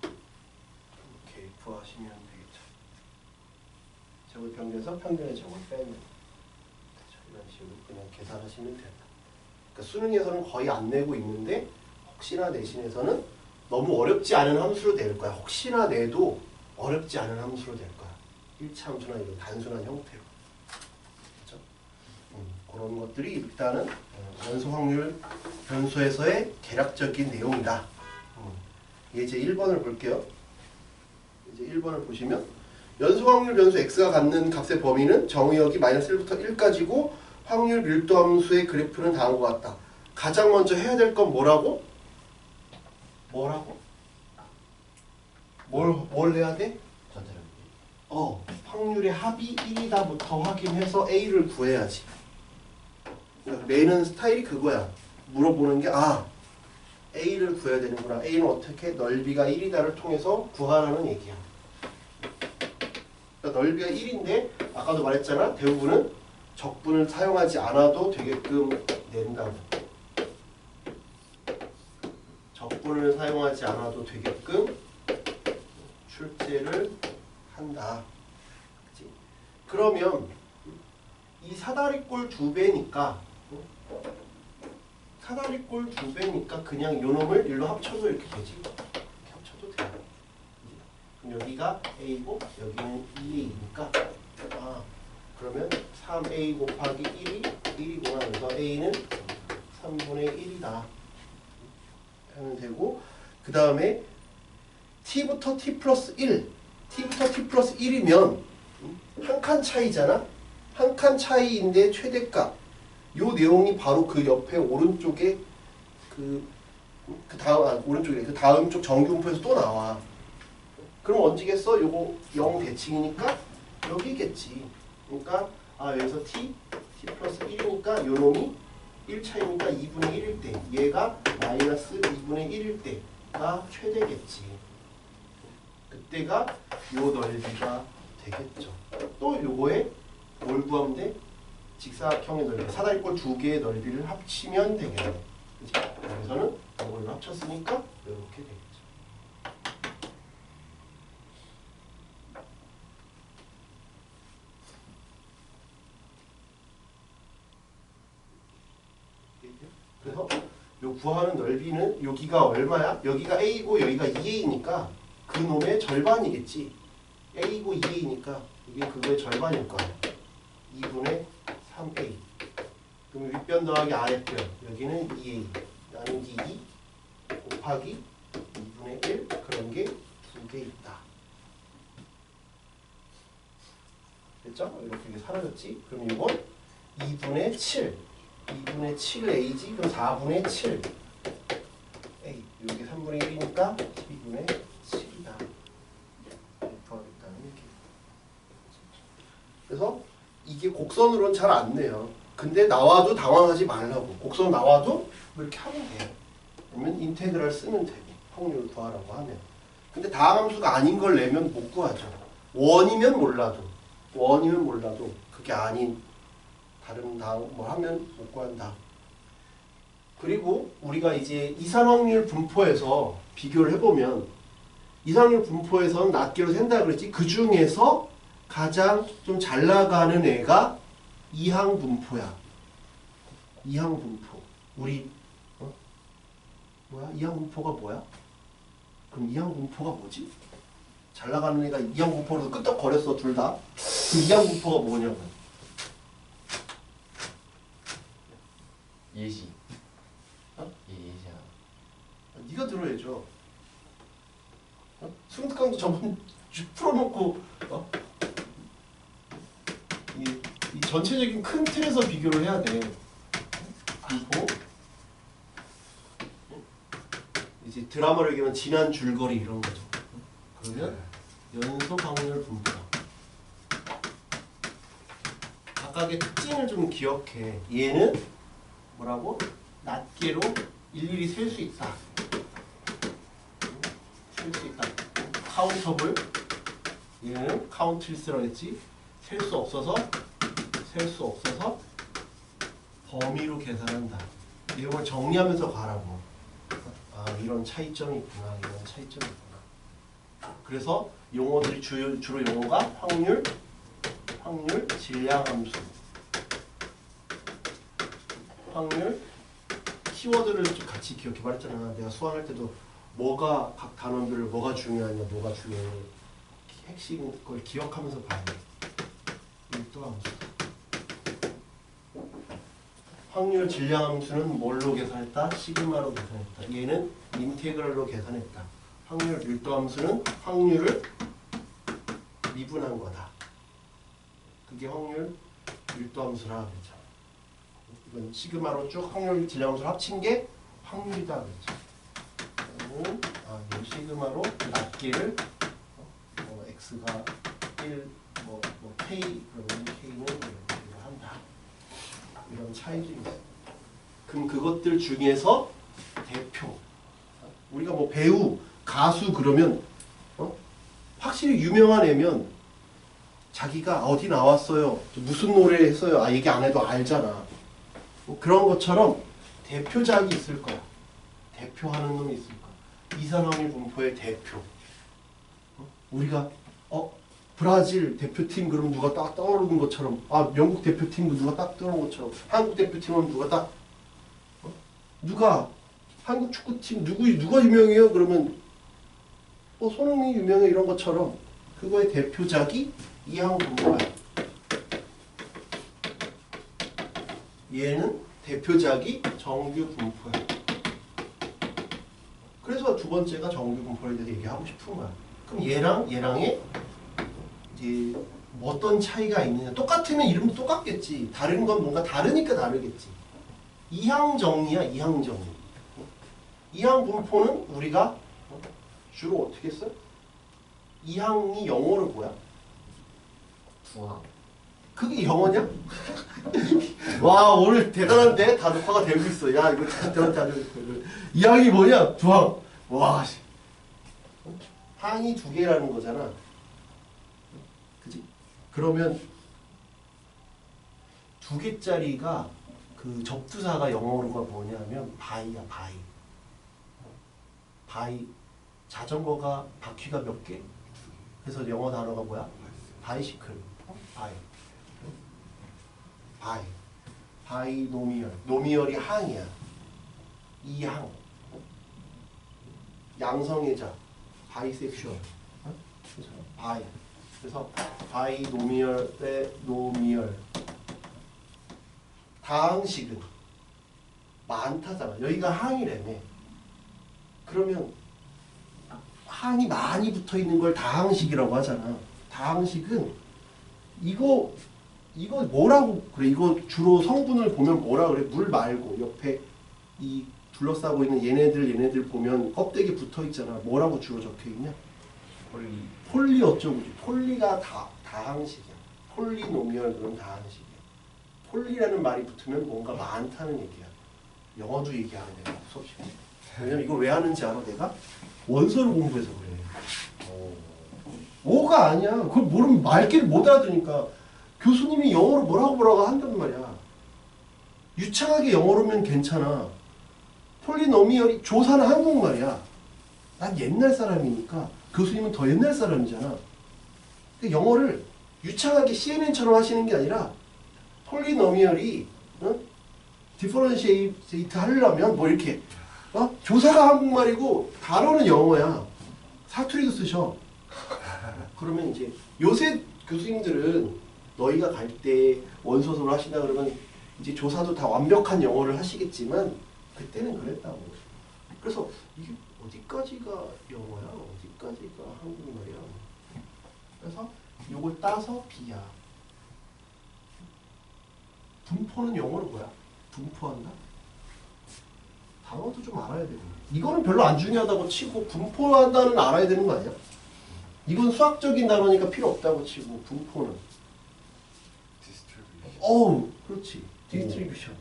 이렇게 구하시면 되겠죠. 제곱 평균에서 평균의 제곱을 빼면 되죠. 이런 식으로 그냥 계산하시면 된다. 그러니까 수능에서는 거의 안 내고 있는데 혹시나 내신에서는 너무 어렵지 않은 함수로 낼 거야. 혹시나 내도 어렵지 않은 함수로 낼 거야. 1차 함수나 이런 단순한 형태로. 이런 것들이 일단은 연소 확률 변수에서의 개략적인 내용이다. 이제 1번을 볼게요. 이제 1번을 보시면 연소 확률 변수 x가 갖는 값의 범위는 정의역이 -1부터 1까지고 확률 밀도 함수의 그래프는 다음과 같다. 가장 먼저 해야 될 건 뭐라고? 뭘 해야 돼? 전체력이. 확률의 합이 1이다부터 확인해서 A를 구해야지. 그러니까 내는 스타일이 그거야. 물어보는 게 A를 구해야 되는구나. A는 어떻게? 넓이가 1이다를 통해서 구하라는 얘기야. 그러니까 넓이가 1인데 아까도 말했잖아. 대부분은 적분을 사용하지 않아도 되게끔 낸다고. 적분을 사용하지 않아도 되게끔 출제를 한다. 그치? 그러면 이 사다리꼴 2배니까 그냥 요 놈을 일로 합쳐도 이렇게 되지. 이렇게 합쳐도 돼. 그럼 여기가 A고 여기는 2A니까 그러면 3A 곱하기 1이 1이구나. 그래서 A는 3분의 1이다. 하면 되고 그 다음에 t부터 t 플러스 1 t부터 t 플러스 1이면 한 칸 차이잖아. 한 칸 차이인데 최대값 요 내용이 바로 그 옆에 오른쪽에 그 다음 쪽 정규분포에서 또 나와. 그럼 언제겠어? 요거 0 대칭이니까 여기겠지. 그러니까 여기서 t 플러스 1이니까 요 놈이 1 차이니까 2분의 1일 때 얘가 마이너스 2분의 1일 때가 최대겠지. 그때가 요 넓이가 되겠죠. 또 요거에 뭘 구하면 돼? 직사각형의 넓이, 사다리꼴 2개의 넓이를 합치면 되겠네. 그치? 여기서는 이걸 합쳤으니까 이렇게 되겠죠. 그래서 요 구하는 넓이는 여기가 얼마야? 여기가 A고 여기가 2A니까 그 놈의 절반이겠지. A고 2A니까 이게 그거의 절반일 거야. 2분의 3A. 그럼 윗변 더하기 아랫변. 여기는 2A. 나누기 2 곱하기 2분의 1. 그런 게 2개 있다. 됐죠? 이렇게 사라졌지? 그럼 이건 2분의 7. 2분의 7A지? 그럼 4분의 7. A. 여기 3분의 1이니까 12분의 7이다. 구하겠다는 얘기. 그래서 이게 곡선으로는 잘 안 내요. 근데 나와도 당황하지 말라고. 곡선 나와도 이렇게 하면 돼요. 그러면 인테그랄 쓰면 되고 확률을 구하라고 하면. 근데 다항함수가 아닌 걸 내면 못 구하죠. 원이면 몰라도 그게 아닌 다른 다항 뭐 하면 못 구한다. 그리고 우리가 이제 이산확률 분포에서 비교를 해보면 이산확률 분포에서는 낱개로 센다 그랬지. 그 중에서 가장 좀 잘 나가는 애가 이항 분포야. 이항 분포. 우리 뭐야? 이항 분포가 뭐야? 그럼 이항 분포가 뭐지? 잘 나가는 애가 이항 분포로 끄떡거렸어 둘 다. 그 이항 분포가 뭐냐고. 예시. 예시야. 네가 들어야죠. 수능특강도 저번 주 풀어놓고 이 전체적인 큰 틀에서 비교를 해야 돼. 그리고 이제 드라마로 얘기하면 지난 줄거리 이런 거죠. 그러면 연소 확률 분포. 각각의 특징을 좀 기억해. 얘는 뭐라고? 낱개로 일일이 셀 수 있다. 셀 수 있다. 카운터블. 얘는 카운트리스라고 했지. 셀 수 없어서 범위로 계산한다. 내용을 정리하면서 가라고. 이런 차이점이 있구나. 이런 차이점이 있구나. 그래서 용어들이 주로 용어가 확률, 질량함수. 확률, 키워드를 좀 같이 기억해 말했잖아. 내가 수학할 때도 뭐가 각 단원별로 뭐가 중요하냐, 뭐가 중요해. 핵심 걸 기억하면서 봐야 돼. 밀도함수. 확률 질량함수는 뭘로 계산했다? 시그마로 계산했다. 얘는 인테그랄로 계산했다. 확률 밀도함수는 확률을 미분한 거다. 그게 확률 밀도함수라 그랬죠. 이건 시그마로 쭉 확률 질량함수를 합친 게 확률이다 그랬죠. 그러면 이 시그마로 낱개를 x가 1, k 그러면 k는 이렇게 한다. 이런 차이들이 있어요. 그럼 그것들 중에서 대표. 우리가 뭐 배우, 가수 그러면 확실히 유명한 애면 자기가 어디 나왔어요, 무슨 노래 했어요, 얘기 안 해도 알잖아. 그런 것처럼 대표작이 있을 거야. 대표하는 놈이 있을 거야. 이산화황유 분포의 대표. 우리가 브라질 대표팀 그러면 누가 딱 떠오르는 것처럼, 영국 대표팀도 누가 딱 떠오르는 것처럼, 한국 대표팀은 누가 딱 누가 한국 축구팀 누가 유명해요? 그러면 손흥민이 유명해 이런 것처럼 그거의 대표작이 이항 분포야. 얘는 대표작이 정규 분포야. 그래서 두 번째가 정규 분포에 대해서 얘기하고 싶은 거야. 그럼 얘랑의 이제 어떤 차이가 있느냐. 똑같으면 이름도 똑같겠지. 다른 건 뭔가 다르니까 다르겠지. 이항정리야, 이항정리. 이항 분포는 우리가 주로 어떻게 써? 이항이 영어로 뭐야? 두항. 그게 영어냐? 와, 오늘 대단한데? 다 녹화가 되고 있어. 야, 이거 대단한데 아주. 이항이 뭐냐? 두항. 와, 항이 두 개라는 거잖아. 그지? 그러면 두 개짜리가 그 접두사가 영어로가 뭐냐면 바이야, 바이. 바이. 자전거가 바퀴가 몇 개? 그래서 영어 단어가 뭐야? 바이시클. 바이. 바이. 바이노미얼. 노미얼이 항이야. 이항. 양성애자. 바이섹슈얼. 바이. 그래서 바이노미얼 대 노미얼. 다항식은 많다잖아. 여기가 항이라며. 그러면 항이 많이 붙어 있는 걸 다항식이라고 하잖아. 다항식은 이거 뭐라고 그래? 이거 주로 성분을 보면 뭐라 그래? 물 말고 옆에 이 둘러싸고 있는 얘네들 보면 껍데기 붙어 있잖아. 뭐라고 주로 적혀 있냐? 폴리 어쩌고. 폴리가 다항식이야. 폴리노미얼 그런 다항식이야. 폴리라는 말이 붙으면 뭔가 많다는 얘기야. 영어도 얘기하는 내가 수업 시간에. 왜냐면 이걸 왜 하는지 알아? 내가 원서를 공부해서 그래. 오가 아니야. 그걸 모르면 말귀를 못 알아듣으니까 교수님이 영어로 뭐라고 한단 말이야. 유창하게 영어로면 괜찮아. 폴리노미얼이 조사는 한국말이야. 난 옛날 사람이니까 교수님은 더 옛날 사람이잖아. 근데 영어를 유창하게 CNN처럼 하시는 게 아니라 폴리노미얼이 디퍼런시에이트 하려면 뭐 이렇게 조사가 한국말이고 단어는 영어야. 사투리도 쓰셔. 그러면 이제 요새 교수님들은 너희가 갈 때 원서를 하신다 그러면 이제 조사도 다 완벽한 영어를 하시겠지만 그때는 그랬다고. 그래서 이게 어디까지가 영어야? 어디까지가 한국말이야? 그래서 요걸 따서 B야. 분포는 영어로 뭐야? 분포한다? 단어도 좀 알아야 되고. 이거는 별로 안 중요하다고 치고 분포한다는 알아야 되는 거 아니야? 이건 수학적인 단어니까 필요 없다고 치고 분포는. 그렇지. 디스트리뷰션.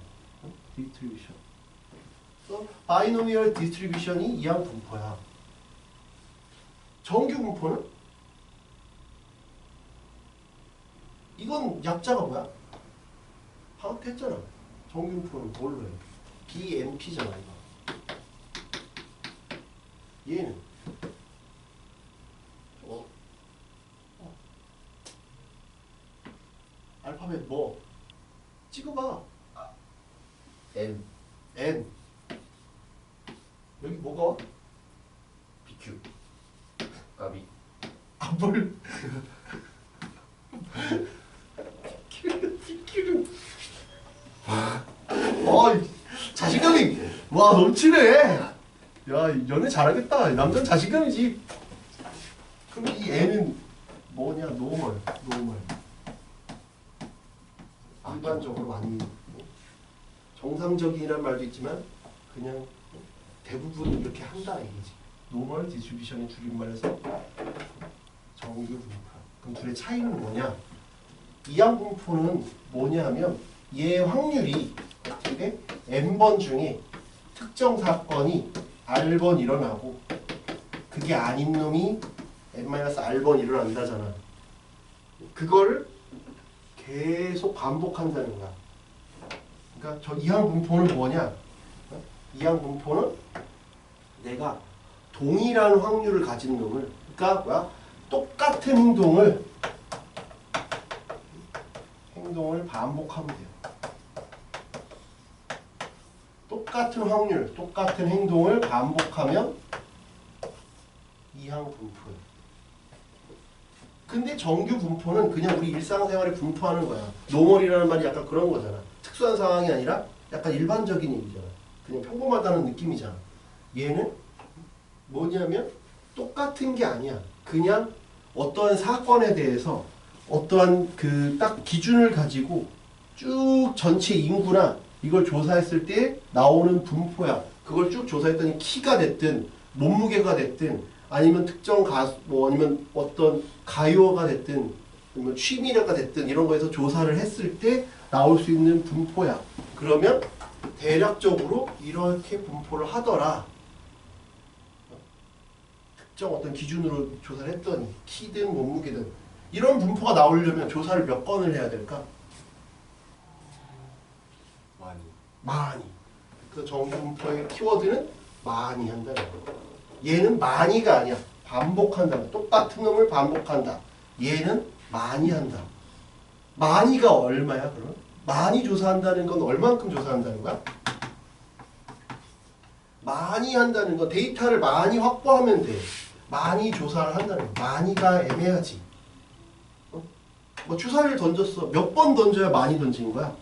디스트리뷰션. 바이노미얼 디스트리뷰션이 이항 분포야. 정규 분포는? 이건 약자가 뭐야? 파악했잖아. 정규 분포는 뭘로 해? BMP잖아 이거. 얘는 알파벳 뭐? 찍어봐. N. N. 여기 뭐가? BQ. 까비. 뭘? BQ는 자신감이 와 넘치네. 야 연애 잘하겠다. 남자는 자신감이지. 그럼 이 애는 뭐냐? 노멀. 일반적으로 많이 정상적이란 말도 있지만 그냥 대부분 이렇게 한다 이거지. 노멀 디스트리뷰션의 줄임말에서 정규 분포. 그럼 둘의 차이는 뭐냐? 이항 분포는 뭐냐 하면 얘의 확률이 어떻게 n번 중에 특정 사건이 r번 일어나고 그게 아닌 놈이 n-r번 일어난다잖아. 그거를 계속 반복한다는 거야. 그러니까 저 이항 분포는 뭐냐? 이항 분포는 내가 동일한 확률을 가진 놈을, 그러니까 뭐야? 똑같은 행동을 반복하면 돼요. 똑같은 확률, 똑같은 행동을 반복하면 이항 분포예요. 근데 정규 분포는 그냥 우리 일상생활에 분포하는 거야. 노멀이라는 말이 약간 그런 거잖아. 특수한 상황이 아니라 약간 일반적인 얘기잖아. 그냥 평범하다는 느낌이잖아. 얘는 뭐냐면 똑같은 게 아니야. 그냥 어떠한 사건에 대해서 어떠한 그 딱 기준을 가지고 쭉 전체 인구나 이걸 조사했을 때 나오는 분포야. 그걸 쭉 조사했더니 키가 됐든 몸무게가 됐든 아니면 특정 가수 뭐 아니면 어떤 가요가 됐든 아니면 취미가 됐든 이런 거에서 조사를 했을 때 나올 수 있는 분포야. 그러면 대략적으로 이렇게 분포를 하더라. 특정 어떤 기준으로 조사를 했더니 키든 몸무게든 이런 분포가 나오려면 조사를 몇 건을 해야 될까? 많이. 그래서 정규 분포의 키워드는 많이 한다는 거. 얘는 많이가 아니야. 반복한다. 똑같은 놈을 반복한다. 얘는 많이 한다. 많이가 얼마야 그러면? 많이 조사한다는 건 얼만큼 조사한다는 거야? 많이 한다는 건 데이터를 많이 확보하면 돼. 많이 조사를 한다는 거. 많이가 애매하지. 뭐 주사위를 던졌어. 몇 번 던져야 많이 던진 거야?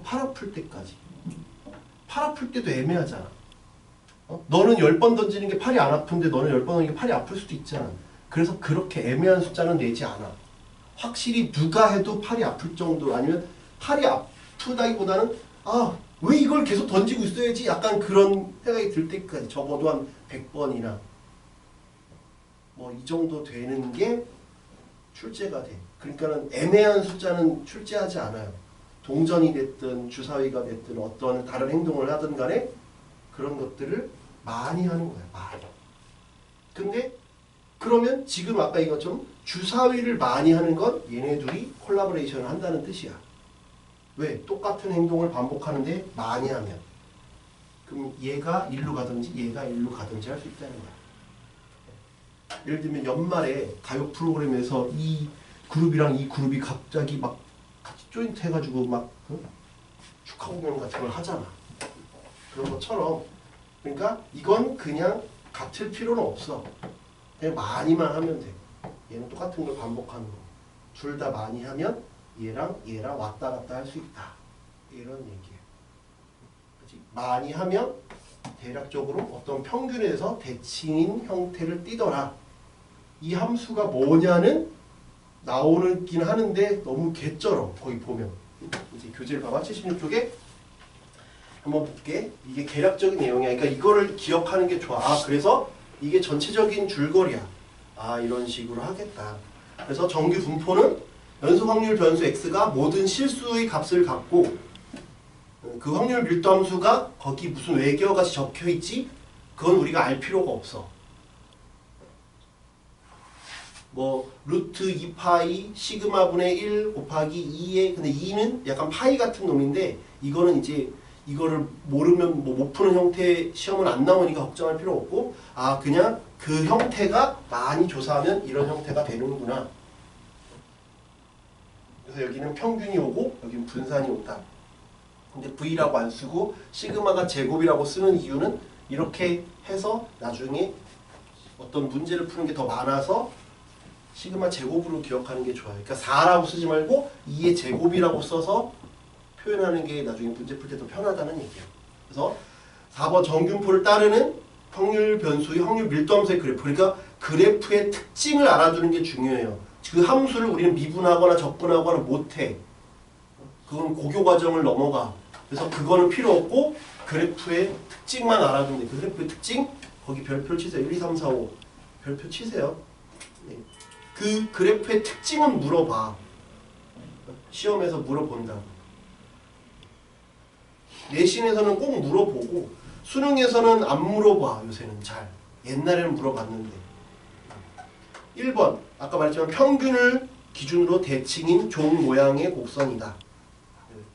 팔 아플 때까지. 팔 아플 때도 애매하잖아. 너는 10번 던지는 게 팔이 안 아픈데 너는 10번 던지는 게 팔이 아플 수도 있잖아. 그래서 그렇게 애매한 숫자는 내지 않아. 확실히 누가 해도 팔이 아플 정도 아니면 팔이 아프다기보다는 왜 이걸 계속 던지고 있어야지 약간 그런 생각이 들 때까지 적어도 한 100번이나 뭐 이 정도 되는 게 출제가 돼. 그러니까는 애매한 숫자는 출제하지 않아요. 동전이 됐든 주사위가 됐든 어떤 다른 행동을 하든 간에 그런 것들을 많이 하는 거야. 많이. 근데 그러면 지금 아까 이것처럼 주사위를 많이 하는 건 얘네 둘이 콜라보레이션을 한다는 뜻이야. 왜? 똑같은 행동을 반복하는데 많이 하면. 그럼 얘가 일로 가든지 얘가 일로 가든지 할 수 있다는 거야. 예를 들면 연말에 가요 프로그램에서 이 그룹이랑 이 그룹이 갑자기 막 같이 조인트 해가지고 막 축하 공연 같은 걸 하잖아. 그런 것처럼. 그러니까 이건 그냥 같을 필요는 없어. 그냥 많이만 하면 돼. 얘는 똑같은 걸 반복하는 거. 둘 다 많이 하면 얘랑 왔다 갔다 할 수 있다. 이런 얘기예요. 그치? 많이 하면 대략적으로 어떤 평균에서 대칭인 형태를 띠더라. 이 함수가 뭐냐는 나오긴 하는데 너무 개쩔어. 거기 보면. 이제 교재를 봐봐. 76쪽에 한번 볼게. 이게 계략적인 내용이야. 그러니까 이거를 기억하는 게 좋아. 그래서 이게 전체적인 줄거리야. 이런 식으로 하겠다. 그래서 정규 분포는 연속 확률 변수 x가 모든 실수의 값을 갖고 그 확률 밀도 함수가 거기 무슨 외계어같이 적혀 있지? 그건 우리가 알 필요가 없어. 뭐 루트 2파이 시그마분의 1 곱하기 2에 근데 2는 약간 파이 같은 놈인데 이거는 이제 이거를 모르면 뭐 못 푸는 형태 시험은 안 나오니까 걱정할 필요 없고 그냥 그 형태가 많이 조사하면 이런 형태가 되는구나. 그래서 여기는 평균이 오고 여기는 분산이 온다. 근데 V라고 안 쓰고 시그마가 제곱이라고 쓰는 이유는 이렇게 해서 나중에 어떤 문제를 푸는 게 더 많아서 시그마 제곱으로 기억하는 게 좋아요. 그러니까 4라고 쓰지 말고 2의 제곱이라고 써서 표현하는 게 나중에 문제 풀 때 더 편하다는 얘기예요. 그래서 4번 정균포를 따르는 확률 변수의 확률 밀도함수의 그래프. 그러니까 그래프의 특징을 알아두는 게 중요해요. 그 함수를 우리는 미분하거나 적분하거나 못해. 그건 고교 과정을 넘어가. 그래서 그거는 필요 없고 그래프의 특징만 알아두면 돼. 그 그래프의 특징 거기 별표 치세요. 1, 2, 3, 4, 5 별표 치세요. 네. 그 그래프의 특징은 물어봐. 시험에서 물어본다고. 내신에서는 꼭 물어보고 수능에서는 안 물어봐. 요새는 잘. 옛날에는 물어봤는데. 1번 아까 말했지만 평균을 기준으로 대칭인 종 모양의 곡선이다.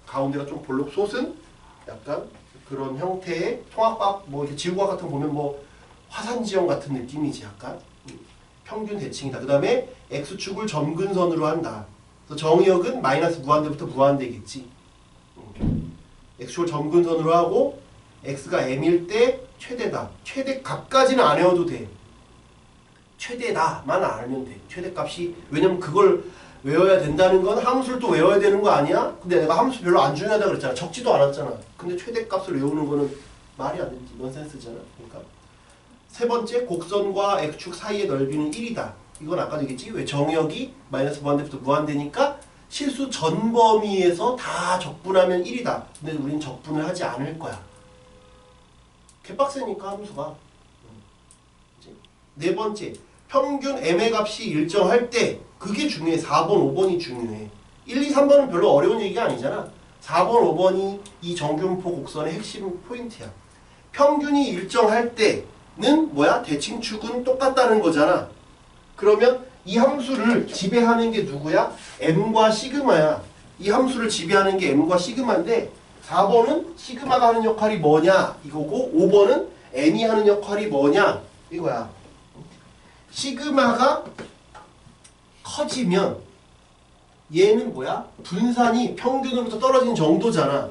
가운데가 좀 볼록 솟은 약간 그런 형태의 통합각 뭐 이렇게 지구과 같은 거 보면 뭐 화산지형 같은 느낌이지 약간. 평균 대칭이다. 그 다음에 x축을 점근선으로 한다. 그래서 정의역은 마이너스 무한대부터 무한대겠지. x축을 점근선으로 하고 x가 m일 때 최대다. 최대값까지는 안 외워도 돼. 최대다만 알면 돼. 최대값이. 왜냐면 그걸 외워야 된다는 건 함수를 또 외워야 되는 거 아니야? 근데 내가 함수 별로 안 중요하다 그랬잖아. 적지도 않았잖아. 근데 최대값을 외우는 거는 말이 안 되지. 넌센스잖아. 그러니까 세 번째 곡선과 x축 사이의 넓이는 1이다. 이건 아까도 얘기했지. 왜 정의역이 마이너스 무한대부터 무한대니까 실수 전 범위에서 다 적분하면 1이다. 근데 우리는 적분을 하지 않을 거야. 개빡세니까 함수가. 네 번째 평균 m의 값이 일정할 때 그게 중요해. 4번, 5번이 중요해. 1, 2, 3번은 별로 어려운 얘기가 아니잖아. 4번, 5번이 이 정균포 곡선의 핵심 포인트야. 평균이 일정할 때는 뭐야? 대칭축은 똑같다는 거잖아. 그러면 이 함수를 지배하는 게 누구야? m과 시그마야. 이 함수를 지배하는 게 m과 시그마인데 4번은 시그마가 하는 역할이 뭐냐 이거고 5번은 m이 하는 역할이 뭐냐 이거야. 시그마가 커지면 얘는 뭐야? 분산이 평균으로부터 떨어진 정도잖아.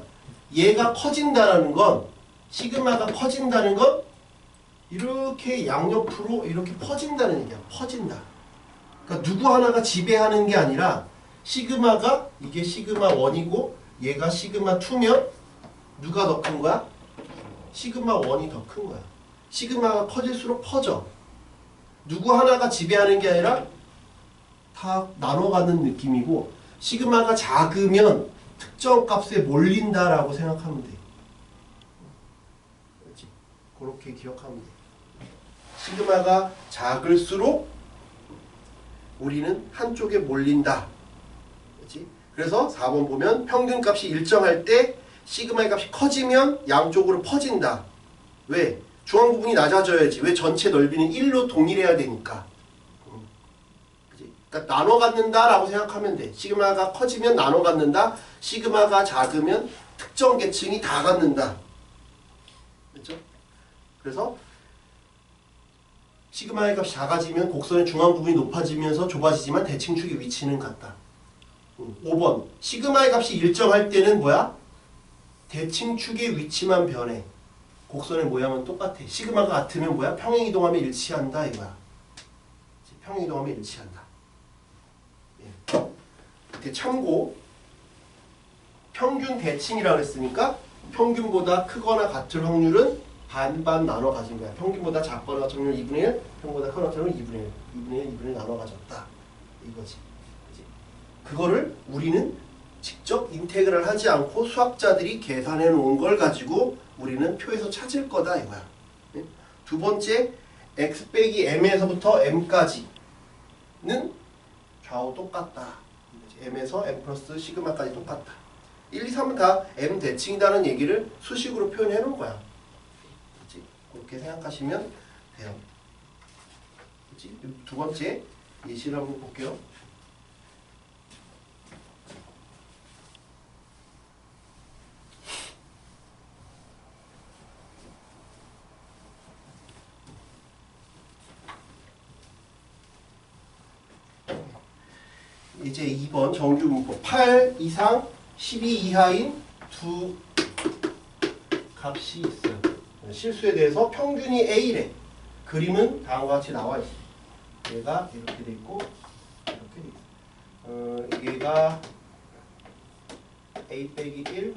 얘가 커진다는 건 시그마가 커진다는 건 이렇게 양옆으로 이렇게 퍼진다는 얘기야. 퍼진다. 그러니까 누구 하나가 지배하는 게 아니라 시그마가 이게 시그마 1이고 얘가 시그마 2면 누가 더 큰 거야? 시그마 1이 더 큰 거야. 시그마가 커질수록 퍼져. 누구 하나가 지배하는 게 아니라 다 나눠가는 느낌이고 시그마가 작으면 특정 값에 몰린다라고 생각하면 돼. 그렇지? 그렇게 기억하면 돼. 시그마가 작을수록 우리는 한쪽에 몰린다. 그렇지? 그래서 4번 보면 평균값이 일정할 때 시그마의 값이 커지면 양쪽으로 퍼진다. 왜? 중앙 부분이 낮아져야지. 왜? 전체 넓이는 1로 동일해야 되니까. 그치? 그러니까 나눠 갖는다라고 생각하면 돼. 시그마가 커지면 나눠 갖는다. 시그마가 작으면 특정 계층이 다 갖는다. 그렇죠? 그래서 시그마의 값이 작아지면 곡선의 중앙 부분이 높아지면서 좁아지지만 대칭축의 위치는 같다. 5번 시그마의 값이 일정할 때는 뭐야? 대칭축의 위치만 변해. 곡선의 모양은 똑같아. 시그마가 같으면 뭐야? 평행이동하면 일치한다 이거야. 평행이동하면 일치한다. 예. 참고 평균 대칭이라고 했으니까 평균보다 크거나 같을 확률은 반반 나눠 가진 거야. 평균보다 작거나 같은 확률 2분의 1, 평균보다 크거나 같은 확률 2분의 1, 2분의 1, 2분의 1 나눠 가졌다. 이거지. 그치? 그거를 우리는 직접 인테그랄 하지 않고 수학자들이 계산해 놓은 걸 가지고 우리는 표에서 찾을 거다 이거야. 네? 두 번째 x 빼기 m에서부터 m까지는 좌우 똑같다. m에서 m 플러스 시그마까지 똑같다. 1, 2, 3은 다 m 대칭이라는 얘기를 수식으로 표현해 놓은 거야. 그렇지? 그렇게 생각하시면 돼요. 그렇지? 두 번째 예시를 한번 볼게요. 이제 2번 정규 문법 8 이상 12 이하인 두 값이 있어요. 실수에 대해서 평균이 A래. 그림은 다음과 같이 나와 있어. 얘가 이렇게 돼 있고 이렇게 돼 있어. 얘가 a 빼기 1,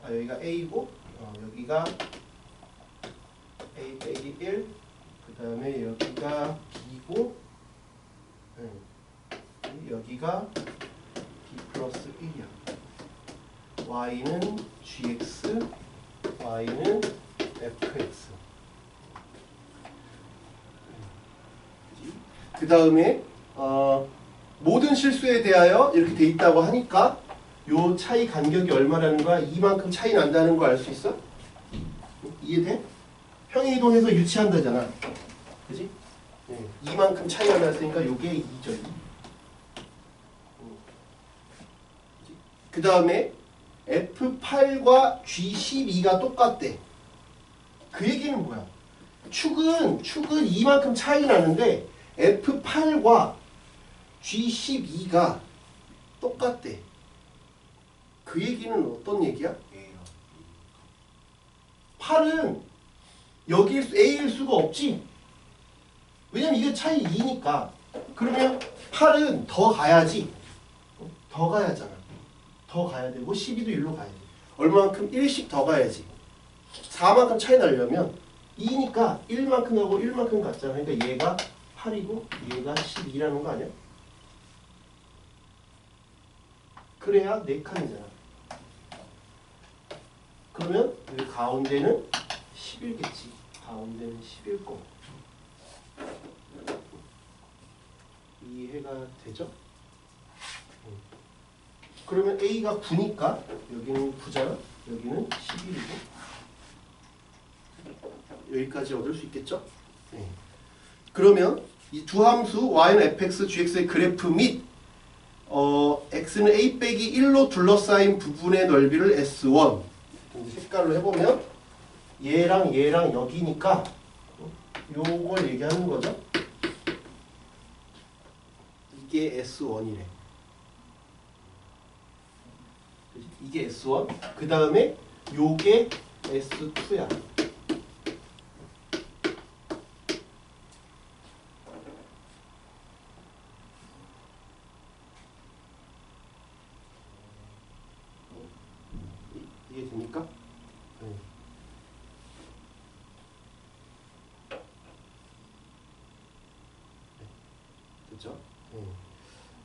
여기가 a고 여기가 a 빼기 1, 그 다음에 여기가 b고 여기가 b 플러스 1이야. y는 gx, y는 fx. 그 다음에 모든 실수에 대하여 이렇게 돼 있다고 하니까 요 차이 간격이 얼마라는 거야? 이만큼 차이 난다는 거 알 수 있어? 이해돼? 평행이동해서 유치한다잖아. 그지? 이만큼 차이가 났으니까 요게 2죠. 그 다음에 F8과 G12가 똑같대. 그 얘기는 뭐야? 축은 이만큼 차이 나는데 F8과 G12가 똑같대. 그 얘기는 어떤 얘기야? 8은 여기 A일 수가 없지. 왜냐면 이게 차이 2니까. 그러면 8은 더 가야지. 더 가야잖아. 더 가야 되고 12도 1로 가야 돼. 얼마만큼? 1씩 더 가야지. 4만큼 차이 나려면 2니까 1만큼 가고 1만큼 갔잖아. 그러니까 얘가 8이고 얘가 12라는 거 아니야? 그래야 4칸이잖아. 그러면 여기 가운데는 11겠지. 가운데는 11 거. 이해가 되죠? 그러면 A가 9니까 여기는 9잖아. 여기는 11이고 여기까지 얻을 수 있겠죠? 네. 그러면 이 두 함수 y는 fx, gx의 그래프 및 x는 a 빼기 1로 둘러싸인 부분의 넓이를 S1 이제 색깔로 해보면 얘랑 얘랑 여기니까 요걸 얘기하는 거죠. 이게 S1이래. 이게 S1. 그 다음에 요게 S2야. 이해 됩니까? 네. 됐죠? 네.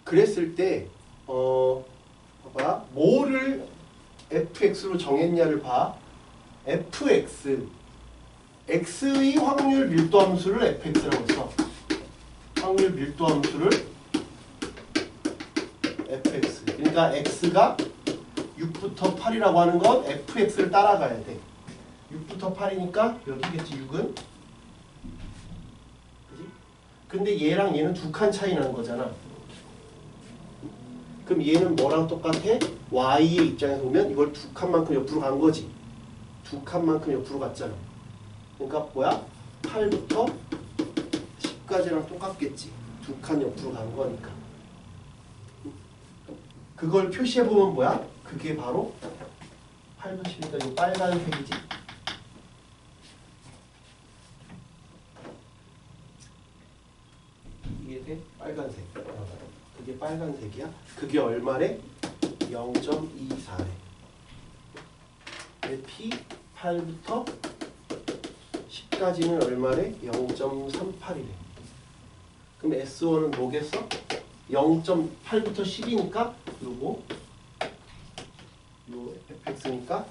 그랬을 때 봐봐. 뭐를 fx로 정했냐를 봐. fx x의 확률 밀도 함수를 fx라고 했어. 확률 밀도 함수를 fx. 그러니까 x가 6부터 8이라고 하는 건 fx를 따라가야 돼. 6부터 8이니까 여기겠지 6은. 그지? 근데 얘랑 얘는 2칸 차이 나는 거잖아. 그럼 얘는 뭐랑 똑같아? y의 입장에서 보면 이걸 2칸만큼 옆으로 간 거지. 2칸만큼 옆으로 갔잖아. 그러니까 뭐야? 8부터 10까지랑 똑같겠지. 2칸 옆으로 간 거니까. 그걸 표시해보면 뭐야? 그게 바로 8부터 10이니까 이 빨간색이지. 이게 돼? 빨간색. 그게 빨간색이야. 그게 얼마래? 0.24래. P 8부터 10까지는 얼마래? 0.38이래. 그럼 S1은 뭐겠어? 0.8부터 10이니까 요거 요 fx니까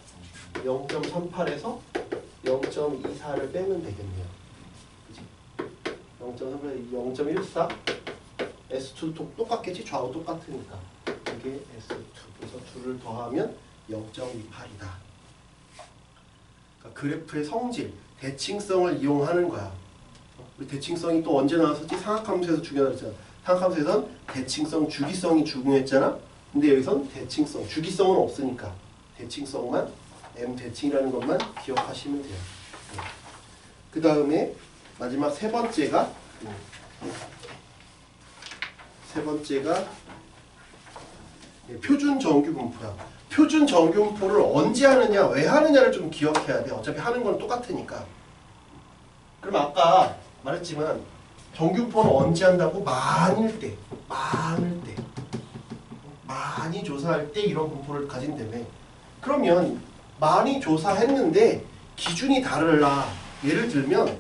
0.38에서 0.24를 빼면 되겠네요. 그치? 0.38, 0.14 S2도 똑같겠지? 좌우 똑같으니까. 이게 S2. 그래서 2를 더하면 0.28이다. 그러니까 그래프의 성질, 대칭성을 이용하는 거야. 우리 대칭성이 또 언제 나왔었지? 상학함수에서 중요하잖아. 상학함수에선 대칭성, 주기성이 중요했잖아. 근데 여기선 대칭성, 주기성은 없으니까 대칭성만, M 대칭이라는 것만 기억하시면 돼요. 그 다음에 마지막 세 번째가 표준 정규분포야. 표준 정규분포를 언제 하느냐, 왜 하느냐를 좀 기억해야 돼. 어차피 하는 건 똑같으니까. 그럼 아까 말했지만 정규분포는 언제 한다고? 많을 때. 많이 조사할 때 이런 분포를 가진다며. 그러면 많이 조사했는데 기준이 다르라. 예를 들면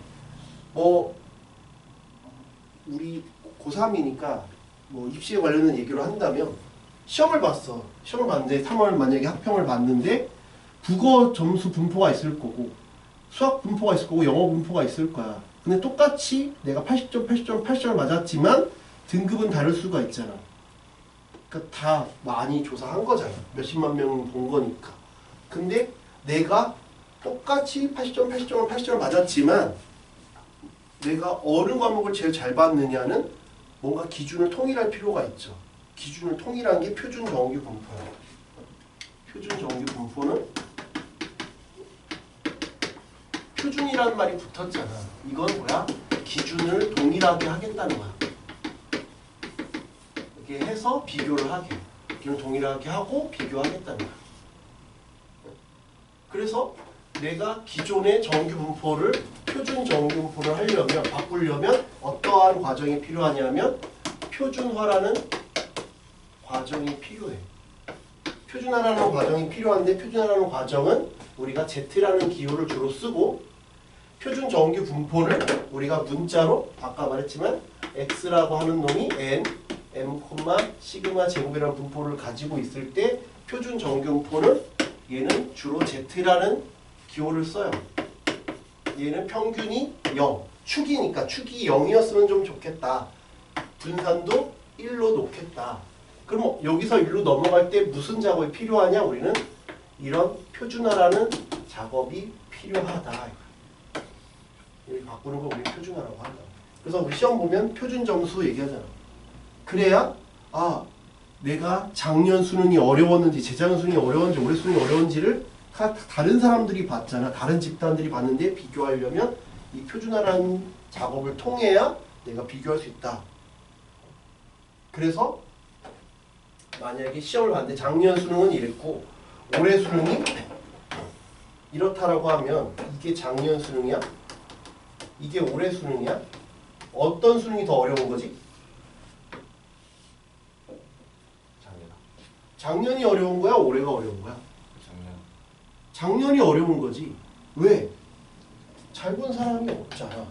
뭐 우리 고3이니까 뭐 입시에 관련된 얘기로 한다면 시험을 봤어. 시험을 봤는데 3월 만약에 학평을 봤는데 국어 점수 분포가 있을 거고 수학 분포가 있을 거고 영어 분포가 있을 거야. 근데 똑같이 내가 80점, 80점, 80점을 맞았지만 등급은 다를 수가 있잖아. 그러니까 다 많이 조사한 거잖아. 몇십만 명 본 거니까. 근데 내가 똑같이 80점, 80점을 80점을 맞았지만 내가 어느 과목을 제일 잘 봤느냐는 뭔가 기준을 통일할 필요가 있죠. 기준을 통일한 게 표준 정규 분포야. 표준 정규 분포는 표준이라는 말이 붙었잖아. 이건 뭐야? 기준을 동일하게 하겠다는 거야. 이렇게 해서 비교를 하게. 기준을 동일하게 하고 비교하겠다는 거야. 그래서 내가 기존의 정규 분포를 표준 정규 분포를 하려면 바꾸려면 어떠한 과정이 필요하냐면 표준화라는 과정이 필요해. 표준화라는 과정이 필요한데 표준화라는 과정은 우리가 Z라는 기호를 주로 쓰고 표준 정규 분포를 우리가 문자로 아까 말했지만 X라고 하는 놈이 N, M, 시그마 제곱이라는 분포를 가지고 있을 때 표준 정규 분포는 얘는 주로 Z라는 기호를 써요. 얘는 평균이 0, 축이니까 축이 0이었으면 좀 좋겠다. 분산도 1로 놓겠다. 그럼 여기서 1로 넘어갈 때 무슨 작업이 필요하냐? 우리는 이런 표준화라는 작업이 필요하다. 이렇게 바꾸는 거 우리 표준화라고 한다. 그래서 우리 시험 보면 표준 점수 얘기하잖아. 그래야 내가 작년 수능이 어려웠는지 재작년 수능이 어려웠는지 올해 수능이 어려운지를 다른 사람들이 봤잖아. 다른 집단들이 봤는데 비교하려면 이 표준화라는 작업을 통해야 내가 비교할 수 있다. 그래서 만약에 시험을 봤는데 작년 수능은 이랬고 올해 수능이 이렇다라고 하면 이게 작년 수능이야? 이게 올해 수능이야? 어떤 수능이 더 어려운 거지? 작년이 어려운 거야? 올해가 어려운 거야? 작년이 어려운 거지. 왜? 잘 본 사람이 없잖아.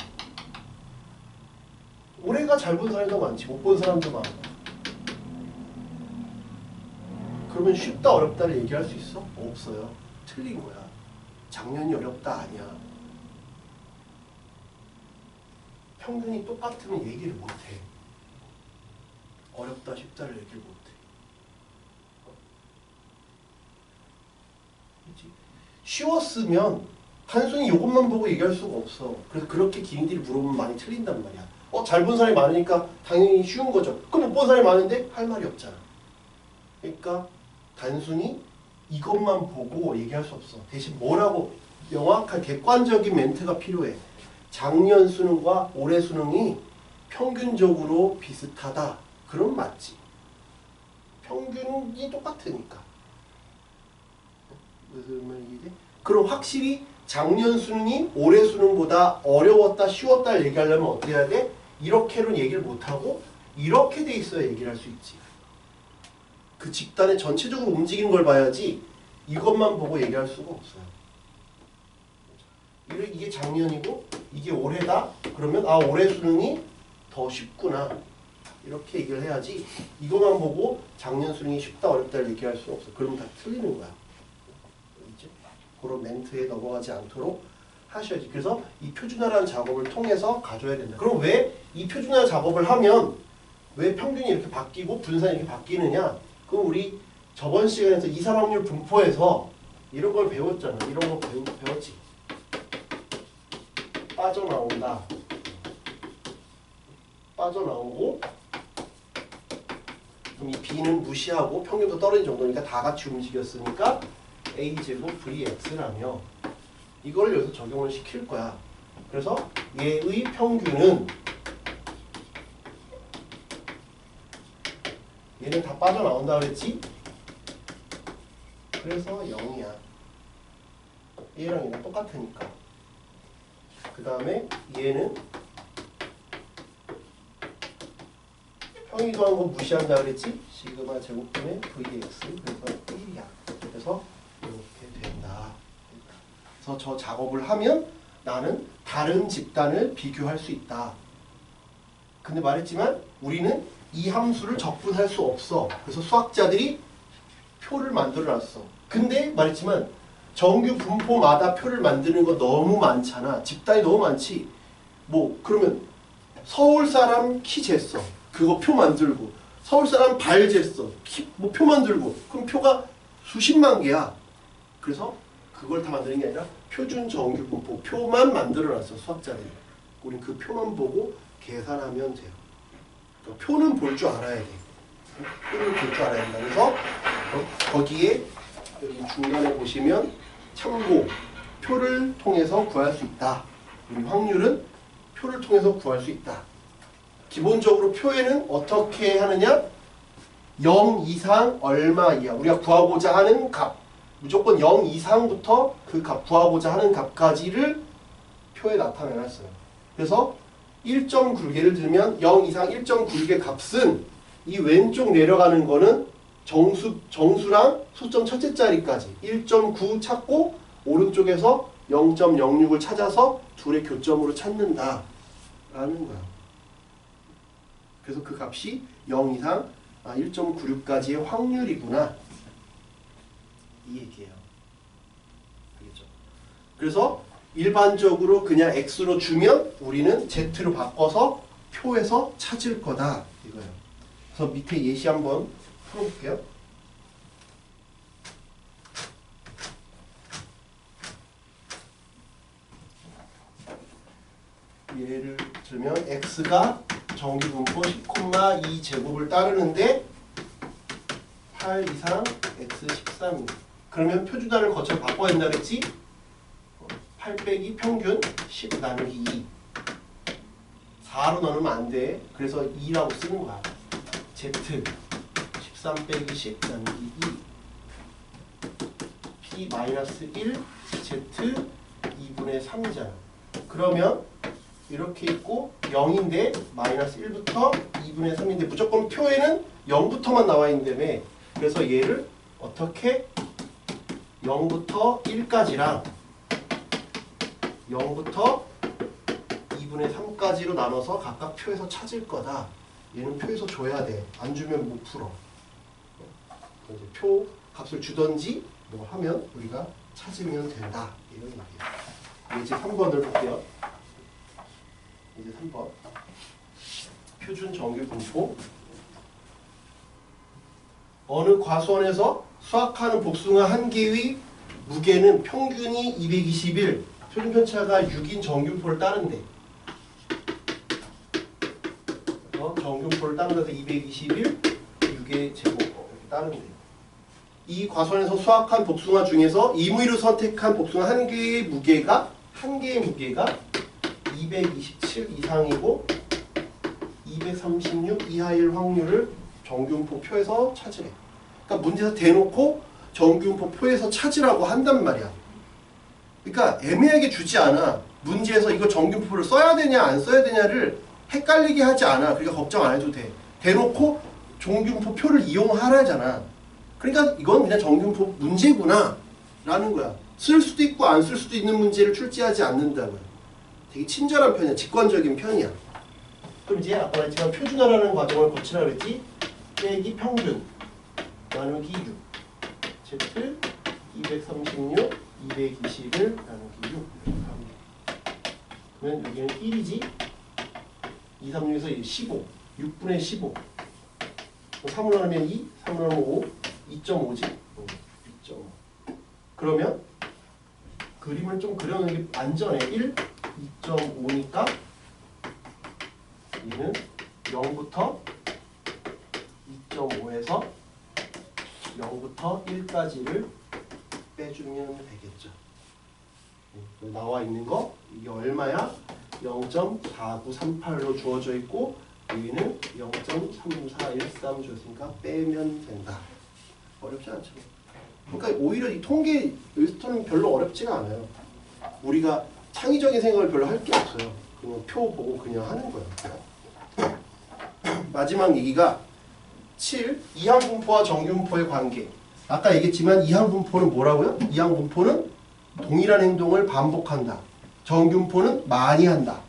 올해가 잘 본 사람이 더 많지. 못 본 사람도 많아. 그러면 쉽다 어렵다를 얘기할 수 있어? 없어요. 틀린 거야. 작년이 어렵다 아니야. 평균이 똑같으면 얘기를 못해. 어렵다 쉽다를 얘기를 못해. 그치? 쉬웠으면 단순히 이것만 보고 얘기할 수가 없어. 그래서 그렇게 기인들이 물어보면 많이 틀린단 말이야. 잘 본 사람이 많으니까 당연히 쉬운 거죠. 그럼 못 본 사람이 많은데 할 말이 없잖아. 그러니까 단순히 이것만 보고 얘기할 수 없어. 대신 뭐라고 명확한 객관적인 멘트가 필요해. 작년 수능과 올해 수능이 평균적으로 비슷하다. 그럼 맞지. 평균이 똑같으니까. 무슨 말이지? 그럼 확실히 작년 수능이 올해 수능보다 어려웠다, 쉬웠다를 얘기하려면 어떻게 해야 돼? 이렇게는 얘기를 못하고 이렇게 돼 있어야 얘기를 할 수 있지. 그 집단의 전체적으로 움직이는 걸 봐야지 이것만 보고 얘기할 수가 없어요. 이게 작년이고 이게 올해다? 그러면 올해 수능이 더 쉽구나. 이렇게 얘기를 해야지 이것만 보고 작년 수능이 쉽다 어렵다를 얘기할 수 없어. 그러면 다 틀리는 거야. 이제 그런 멘트에 넘어가지 않도록 하셔야지. 그래서 이 표준화라는 작업을 통해서 가져야 된다. 그럼 왜 이 표준화 작업을 하면 왜 평균이 이렇게 바뀌고 분산이 이렇게 바뀌느냐? 그럼 우리 저번 시간에서 이산확률 분포에서 이런 걸 배웠잖아. 이런 거 배웠지. 빠져나온다. 빠져나오고 그럼 이 B는 무시하고 평균도 떨어진 정도니까 다 같이 움직였으니까 A제곱 VX라며 이걸 여기서 적용을 시킬 거야. 그래서 얘의 평균은 얘는 다 빠져나온다 그랬지? 그래서 0이야. 얘랑 얘랑 똑같으니까. 그 다음에 얘는 평이 더한 거 무시한다 그랬지? 시그마 제곱분의 vx 그래서 1이야. 그래서 이렇게 된다. 그래서 저 작업을 하면 나는 다른 집단을 비교할 수 있다. 근데 말했지만 우리는 이 함수를 적분할 수 없어. 그래서 수학자들이 표를 만들어놨어. 근데 말했지만 정규 분포마다 표를 만드는 거 너무 많잖아. 집단이 너무 많지. 뭐 그러면 서울 사람 키 쟀어. 그거 표 만들고 서울 사람 발 쟀어. 뭐 표 만들고 그럼 표가 수십만 개야. 그래서 그걸 다 만드는 게 아니라 표준 정규 분포 표만 만들어놨어 수학자들이. 우린 그 표만 보고 계산하면 돼요. 그러니까 표는 볼 줄 알아야 돼. 표를 볼 줄 알아야 된다. 그래서 거기에 여기 중간에 보시면 참고 표를 통해서 구할 수 있다. 우리 확률은 표를 통해서 구할 수 있다. 기본적으로 표에는 어떻게 하느냐? 0 이상 얼마 이하. 우리가 구하고자 하는 값. 무조건 0 이상부터 그 값 구하고자 하는 값까지를 표에 나타내놨어요. 그래서 1.96 예를 들면 0 이상 1.96의 값은 이 왼쪽 내려가는 거는 정수랑 수점 첫째 자리까지 1.9 찾고 오른쪽에서 0.06을 찾아서 둘의 교점으로 찾는다 라는 거야. 그래서 그 값이 0 이상 1.96까지의 확률이구나 이 얘기예요. 알겠죠? 그래서 일반적으로 그냥 x로 주면 우리는 z로 바꿔서 표에서 찾을 거다 이거예요. 그래서 밑에 예시 한번 풀어볼게요. 예를 들면 x가 정규분포 10,2 제곱을 따르는데 8 이상 x 13. 그러면 표준화를 거쳐 바꿔야 된다 그랬지? 8 빼기 평균 10 나누기 2. 4로 나누면 안 돼. 그래서 2라고 쓰는 거야. z 13 빼기 10 나누기 2. p 마이너스 1 z 2분의 3이잖아. 그러면 이렇게 있고 0인데 마이너스 1부터 2분의 3인데 무조건 표에는 0부터만 나와 있는다며. 그래서 얘를 어떻게 0부터 1까지랑 0부터 2분의 3까지로 나눠서 각각 표에서 찾을 거다. 얘는 표에서 줘야 돼. 안 주면 못 풀어. 이제 표 값을 주던지 뭐 하면 우리가 찾으면 된다. 이런 얘기예요. 이제 3번을 볼게요. 이제 3번. 표준 정규 분포. 어느 과수원에서 수확하는 복숭아 한 개의 무게는 평균이 221, 표준 편차가 6인 정규분포를 따른대. 정규분포를 따르면서 221, 6의 제곱 이렇게 따른대. 이 과수원에서 수확한 복숭아 중에서 임의로 선택한 복숭아 한 개의 무게가 227 이상이고 236 이하일 확률을 정규분포 표에서 찾으래. 그러니까 문제에서 대놓고 정규분포 표에서 찾으라고 한단 말이야. 그러니까 애매하게 주지 않아. 문제에서 이거 정규분포를 써야 되냐 안 써야 되냐를 헷갈리게 하지 않아. 그러니까 걱정 안 해도 돼. 대놓고 정규분포 표를 이용하라잖아. 그러니까 이건 그냥 정규분포 문제구나 라는 거야. 쓸 수도 있고 안 쓸 수도 있는 문제를 출제하지 않는다고요. 되게 친절한 편이야. 직관적인 편이야. 그럼 이제 아까 말했지만 표준화라는 과정을 거치라 그랬지. 빼기 평균 나누기 6 z 236 221 나누기 6 그러면 여기는 1이지 236에서 15 6분의 15 3으로 하면 2 3으로 하면 5 2.5지 2.5 그러면 그림을 좀 그려놓는 게 안전해. 1 2.5니까 얘는 0부터 2.5에서 0부터 1까지를 빼주면 되겠죠. 나와 있는 거 이게 얼마야? 0.4938로 주어져 있고 여기는 0.3413 주었으니까 빼면 된다. 어렵지 않죠. 그러니까 오히려 이 통계 일스터는 별로 어렵지가 않아요. 우리가 창의적인 생각을 별로 할 게 없어요. 그냥 표 보고 그냥 하는 거예요. 마지막 얘기가 7. 이항분포와 정규분포의 관계. 아까 얘기했지만 이항분포는 뭐라고요? 이항분포는 동일한 행동을 반복한다. 정규분포는 많이 한다.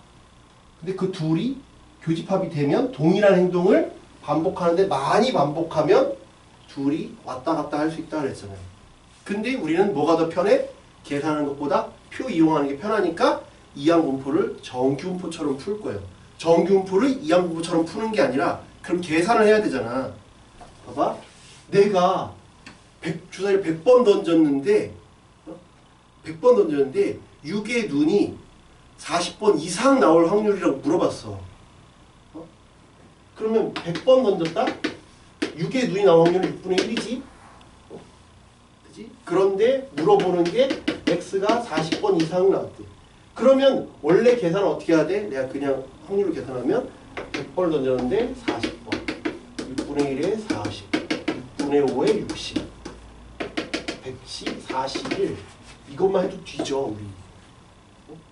근데 그 둘이 교집합이 되면 동일한 행동을 반복하는데 많이 반복하면 둘이 왔다 갔다 할 수 있다 그랬잖아요. 근데 우리는 뭐가 더 편해? 계산하는 것보다 표 이용하는 게 편하니까 이항분포를 정규분포처럼 풀 거예요. 정규분포를 이항분포처럼 푸는 게 아니라 그럼 계산을 해야 되잖아. 봐봐. 내가 주사위를 100번 던졌는데 100번 던졌는데 6의 눈이 40번 이상 나올 확률이라고 물어봤어. 그러면 100번 던졌다? 6의 눈이 나올 확률은 6분의 1이지? 그지? 그런데 물어보는 게 x가 40번 이상 나왔대. 그러면 원래 계산은 어떻게 해야 돼? 내가 그냥 확률로 계산하면 100번을 던졌는데 40번 6분의 1에 40 6분의 5에 60 110, 41 이것만 해도 뒤져 우리.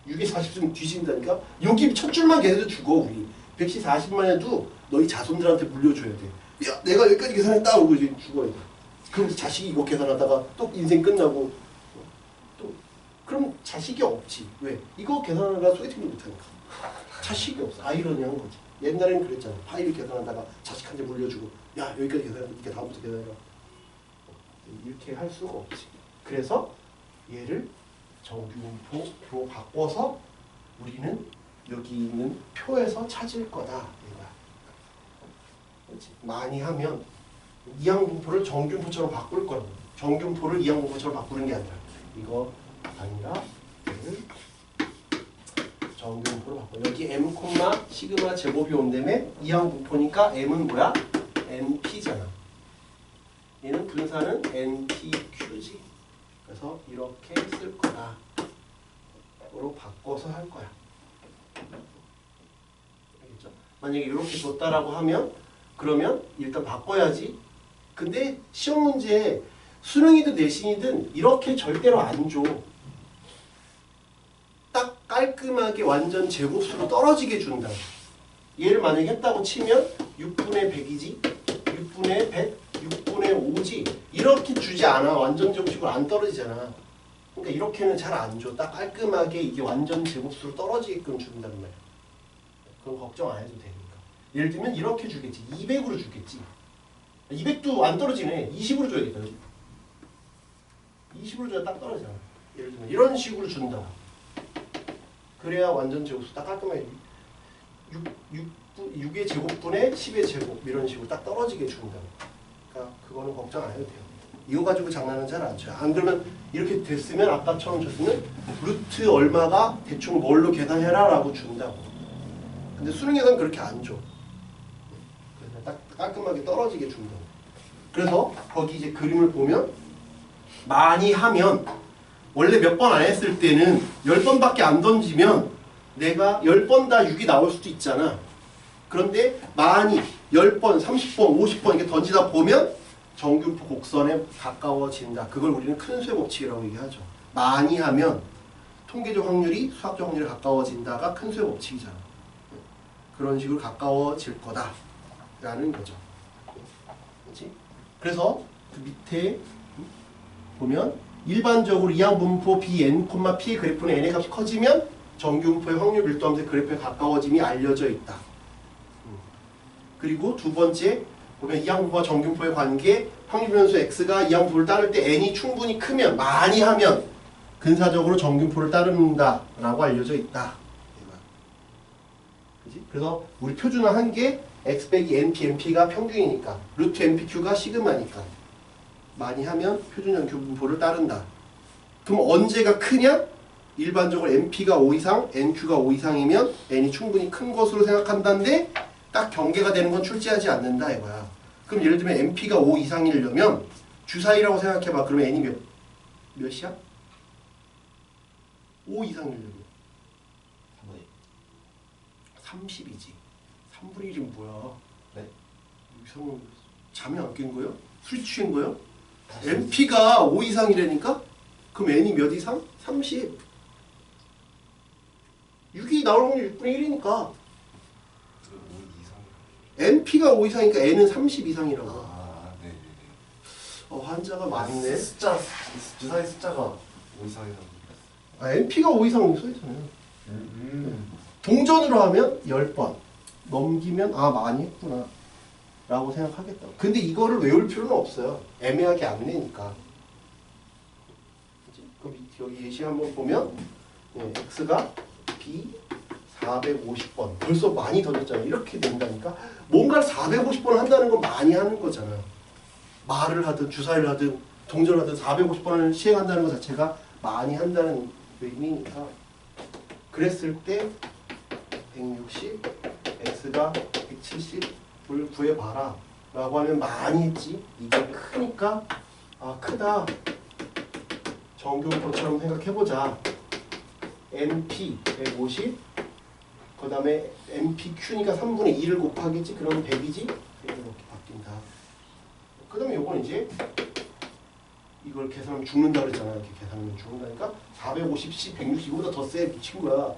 6에 40쯤 뒤진다니까? 여기 첫 줄만 계산해도 죽어 우리. 110, 40만 해도 너희 자손들한테 물려줘야 돼. 야 내가 여기까지 계산했다 하고 이제 죽어야 돼. 그럼 자식이 이거 계산하다가 또 인생 끝나고 또 그럼 자식이 없지. 왜? 이거 계산하다가 소개팅도 못하니까. 자식이 없어. 아이러니한 거지. 옛날에는 그랬잖아. 파일을 계산하다가 자식한테 물려주고 야 여기까지 계산했으니까 다음부터 계산해라. 이렇게 할 수가 없지. 그래서 얘를 정규분포로 바꿔서 우리는 여기 있는 표에서 찾을 거다. 얘가. 그렇지? 많이 하면 이항분포를 정규분포처럼 바꿀 거라고. 정규분포를 이항분포처럼 바꾸는 게 아니라 이거 아니라 얘를 정규분포로 바꿔. 여기 m, 시그마 제곱이 온다며 이항분포니까 m은 뭐야? np잖아. 얘는 분사는 npq지. 그래서 이렇게 쓸 거다. 으로 바꿔서 할 거야. 알겠죠? 만약에 이렇게 줬다라고 하면 그러면 일단 바꿔야지. 근데 시험 문제에 수능이든 내신이든 이렇게 절대로 안 줘. 딱 깔끔하게 완전 제곱수로 떨어지게 준다. 얘를 만약에 했다고 치면 6분의 100이지? 6분의 100? 6분의 5지? 이렇게 주지 않아. 완전 제곱식으로 안 떨어지잖아. 그러니까 이렇게는 잘 안 줘. 딱 깔끔하게 이게 완전 제곱수로 떨어지게끔 준단 말이야. 그건 걱정 안 해도 되니까. 예를 들면 이렇게 주겠지. 200으로 주겠지. 200도 안 떨어지네. 20으로 줘야겠다. 20으로 줘야 딱 떨어지잖아. 예를 들면 이런 식으로 준다. 그래야 완전 제곱수 딱 깔끔하게 6의 제곱분의 10의 제곱 이런 식으로 딱 떨어지게 준다. 그러니까 그거는 걱정 안 해도 돼요. 이거 가지고 장난은 잘 안 쳐요. 안 그러면 이렇게 됐으면 아까처럼 줬으면 루트 얼마가 대충 뭘로 계산해라 라고 준다고. 근데 수능에서는 그렇게 안 줘. 그래서 딱 깔끔하게 떨어지게 준다고. 그래서 거기 이제 그림을 보면 많이 하면 원래 몇 번 안 했을 때는 10번밖에 안 던지면 내가 10번 다 6이 나올 수도 있잖아. 그런데 많이 10번, 30번, 50번 이렇게 던지다 보면 정규분포 곡선에 가까워진다. 그걸 우리는 큰 수의 법칙이라고 얘기하죠. 많이 하면 통계적 확률이 수학적 확률에 가까워진다가 큰 수의 법칙이잖아. 그런 식으로 가까워질 거다 라는 거죠. 그렇지? 그래서 그 밑에 보면 일반적으로 이항분포 Bn, P의 그래프는 n의 값이 커지면 정규분포의 확률 밀도하면서 그래프에 가까워짐이 알려져 있다. 그리고 두 번째 보면 이항분포와 정규분포의 관계, 확률 변수 x가 이항분포를 따를 때 n이 충분히 크면 많이 하면 근사적으로 정규분포를 따른다라고 알려져 있다. 그치? 그래서 우리 표준화한 게 x 빼기 np, np가 평균이니까 루트 npq가 시그마니까 많이 하면 표준 정규분포를 따른다. 그럼 언제가 크냐? 일반적으로 np가 5 이상, nq가 5 이상이면 n이 충분히 큰 것으로 생각한다는데 딱 경계가 되는 건 출제하지 않는다 이거야. 그럼 예를 들면 np가 5 이상이려면 주사위라고 생각해봐. 그러면 n이 몇이야? 5 이상이려면 30이지. 3분의 1은 뭐야? 네? 여기서 잠이 안 깬 거예요? 술 취한 거예요? np가 5 이상이라니까? 그럼 n이 몇 이상? 30. 6이 나올 확률 6분의 1이니까. 5 이상. NP가 5 이상이니까 N은 30 이상이라고. 아, 네네네. 한자가 많네. 숫자, 주사위 숫자가 5 이상이라고. NP가 5 이상 써있잖아요. 동전으로 하면 10번. 넘기면 많이 했구나 라고 생각하겠다. 근데 이거를 외울 필요는 없어요. 애매하게 안 내니까. 그럼 여기 예시 한번 보면 x가 b 450번. 벌써 많이 던졌잖아요. 이렇게 된다니까. 뭔가를 450번 한다는 건 많이 하는 거잖아. 말을 하든 주사위를 하든 동전을 하든 450번을 시행한다는 것 자체가 많이 한다는 의미니까. 그랬을 때 160, x가 170을 구해봐라 라고 하면 많이 했지. 이게 크니까 크다. 정교분포처럼 생각해보자. NP 150, 그 다음에 NPQ니까 3분의 2를 곱하겠지. 그러면 100이지. 이렇게 바뀐다. 그 다음에 요건 이제 이걸 계산하면 죽는다 그랬잖아. 이렇게 계산하면 죽는다니까. 450씩 160 이거보다 더 세. 미친 거야.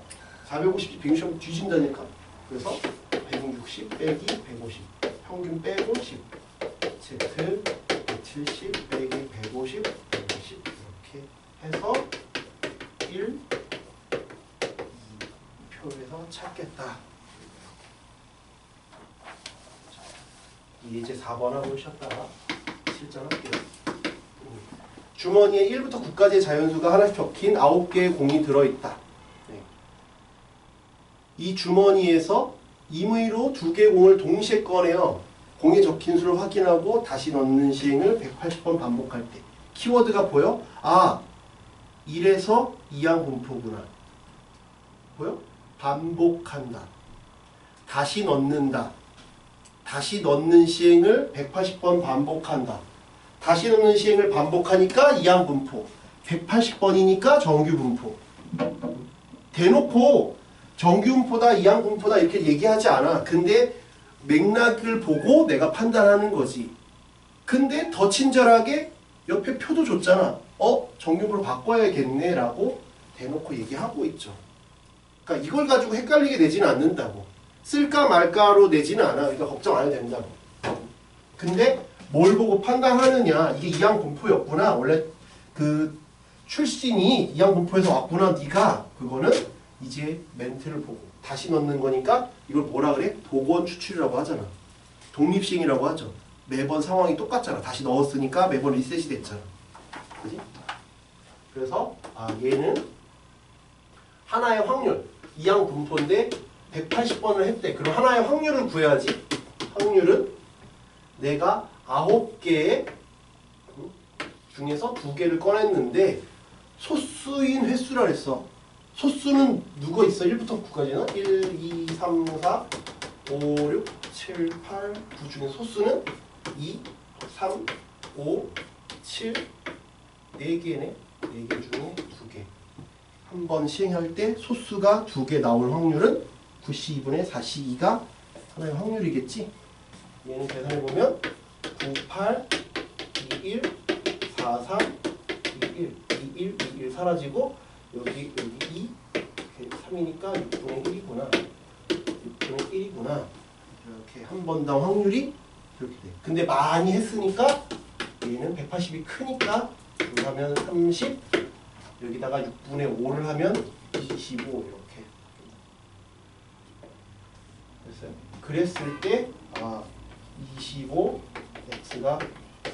450씩 160하면 뒤진다니까. 그래서 160 빼기 150 평균 빼고 10 Z 170 빼기 150 150 이렇게 해서 1 표에서 찾겠다. 이제 4번 하고 쉬었다가 실전할게요. 주머니에 1부터 9까지의 자연수가 하나씩 적힌 9개의 공이 들어있다. 이 주머니에서 임의로 2개의 공을 동시에 꺼내어 공에 적힌 수를 확인하고 다시 넣는 시행을 180번 반복할 때 키워드가 보여? 1에서 2항 분포구나. 보여? 반복한다. 다시 넣는다. 다시 넣는 시행을 180번 반복한다. 다시 넣는 시행을 반복하니까 2항 분포. 180번이니까 정규 분포. 대놓고 정규분포다, 이항분포다 이렇게 얘기하지 않아. 근데 맥락을 보고 내가 판단하는 거지. 근데 더 친절하게 옆에 표도 줬잖아. 정규분포로 바꿔야겠네 라고 대놓고 얘기하고 있죠. 그러니까 이걸 가지고 헷갈리게 내지는 않는다고. 쓸까 말까로 내지는 않아. 그러니까 걱정 안 해도 된다고. 근데 뭘 보고 판단하느냐. 이게 이항분포였구나. 원래 그 출신이 이항분포에서 왔구나. 네가 그거는 이제 멘트를 보고 다시 넣는 거니까 이걸 뭐라 그래? 복원 추출이라고 하잖아. 독립시행이라고 하죠. 매번 상황이 똑같잖아. 다시 넣었으니까 매번 리셋이 됐잖아. 그지? 그래서 얘는 하나의 확률, 이항 분포인데 180번을 했대. 그럼 하나의 확률을 구해야지. 확률은 내가 9개의 중에서 2개를 꺼냈는데 소수인 횟수라 그랬어. 소수는 누가 있어? 1부터 9까지는? 1, 2, 3, 4, 5, 6, 7, 8, 9 중에 소수는 2, 3, 5, 7, 4개네. 4개 중에 2개. 한 번 시행할 때 소수가 2개 나올 확률은 92분의 4C2가 하나의 확률이겠지? 얘는 계산해보면 9, 8, 2, 1, 4, 3, 2, 1, 2, 1, 2, 1 사라지고 여기 2, 3이니까 6분의 1이구나. 6분의 1이구나. 이렇게 한 번당 확률이 이렇게 돼. 근데 많이 했으니까 얘는 180이 크니까 하면 30, 여기다가 6분의 5를 하면 25 이렇게. 됐어요. 그랬을 때 25, x가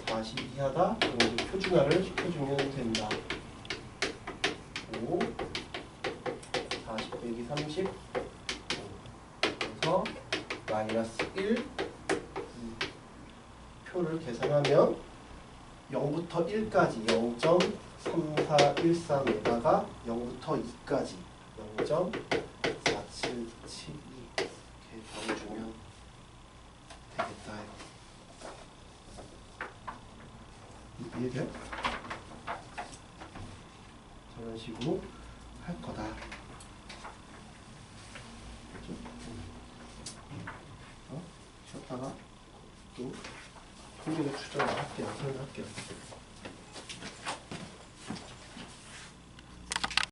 42하다. 그럼 이제 표준화를 시켜주면 된다. 5, 40 빼기 30 그래서 마이너스 1 표를 계산하면 0부터 1까지 0.3413에다가 0부터 2까지 0.4772 이렇게 넣어주면 되겠다. 이해돼요? 저런 식으로 할 거다. 쉬었다가 또 통계적 추정을 할게요. 설명할게요.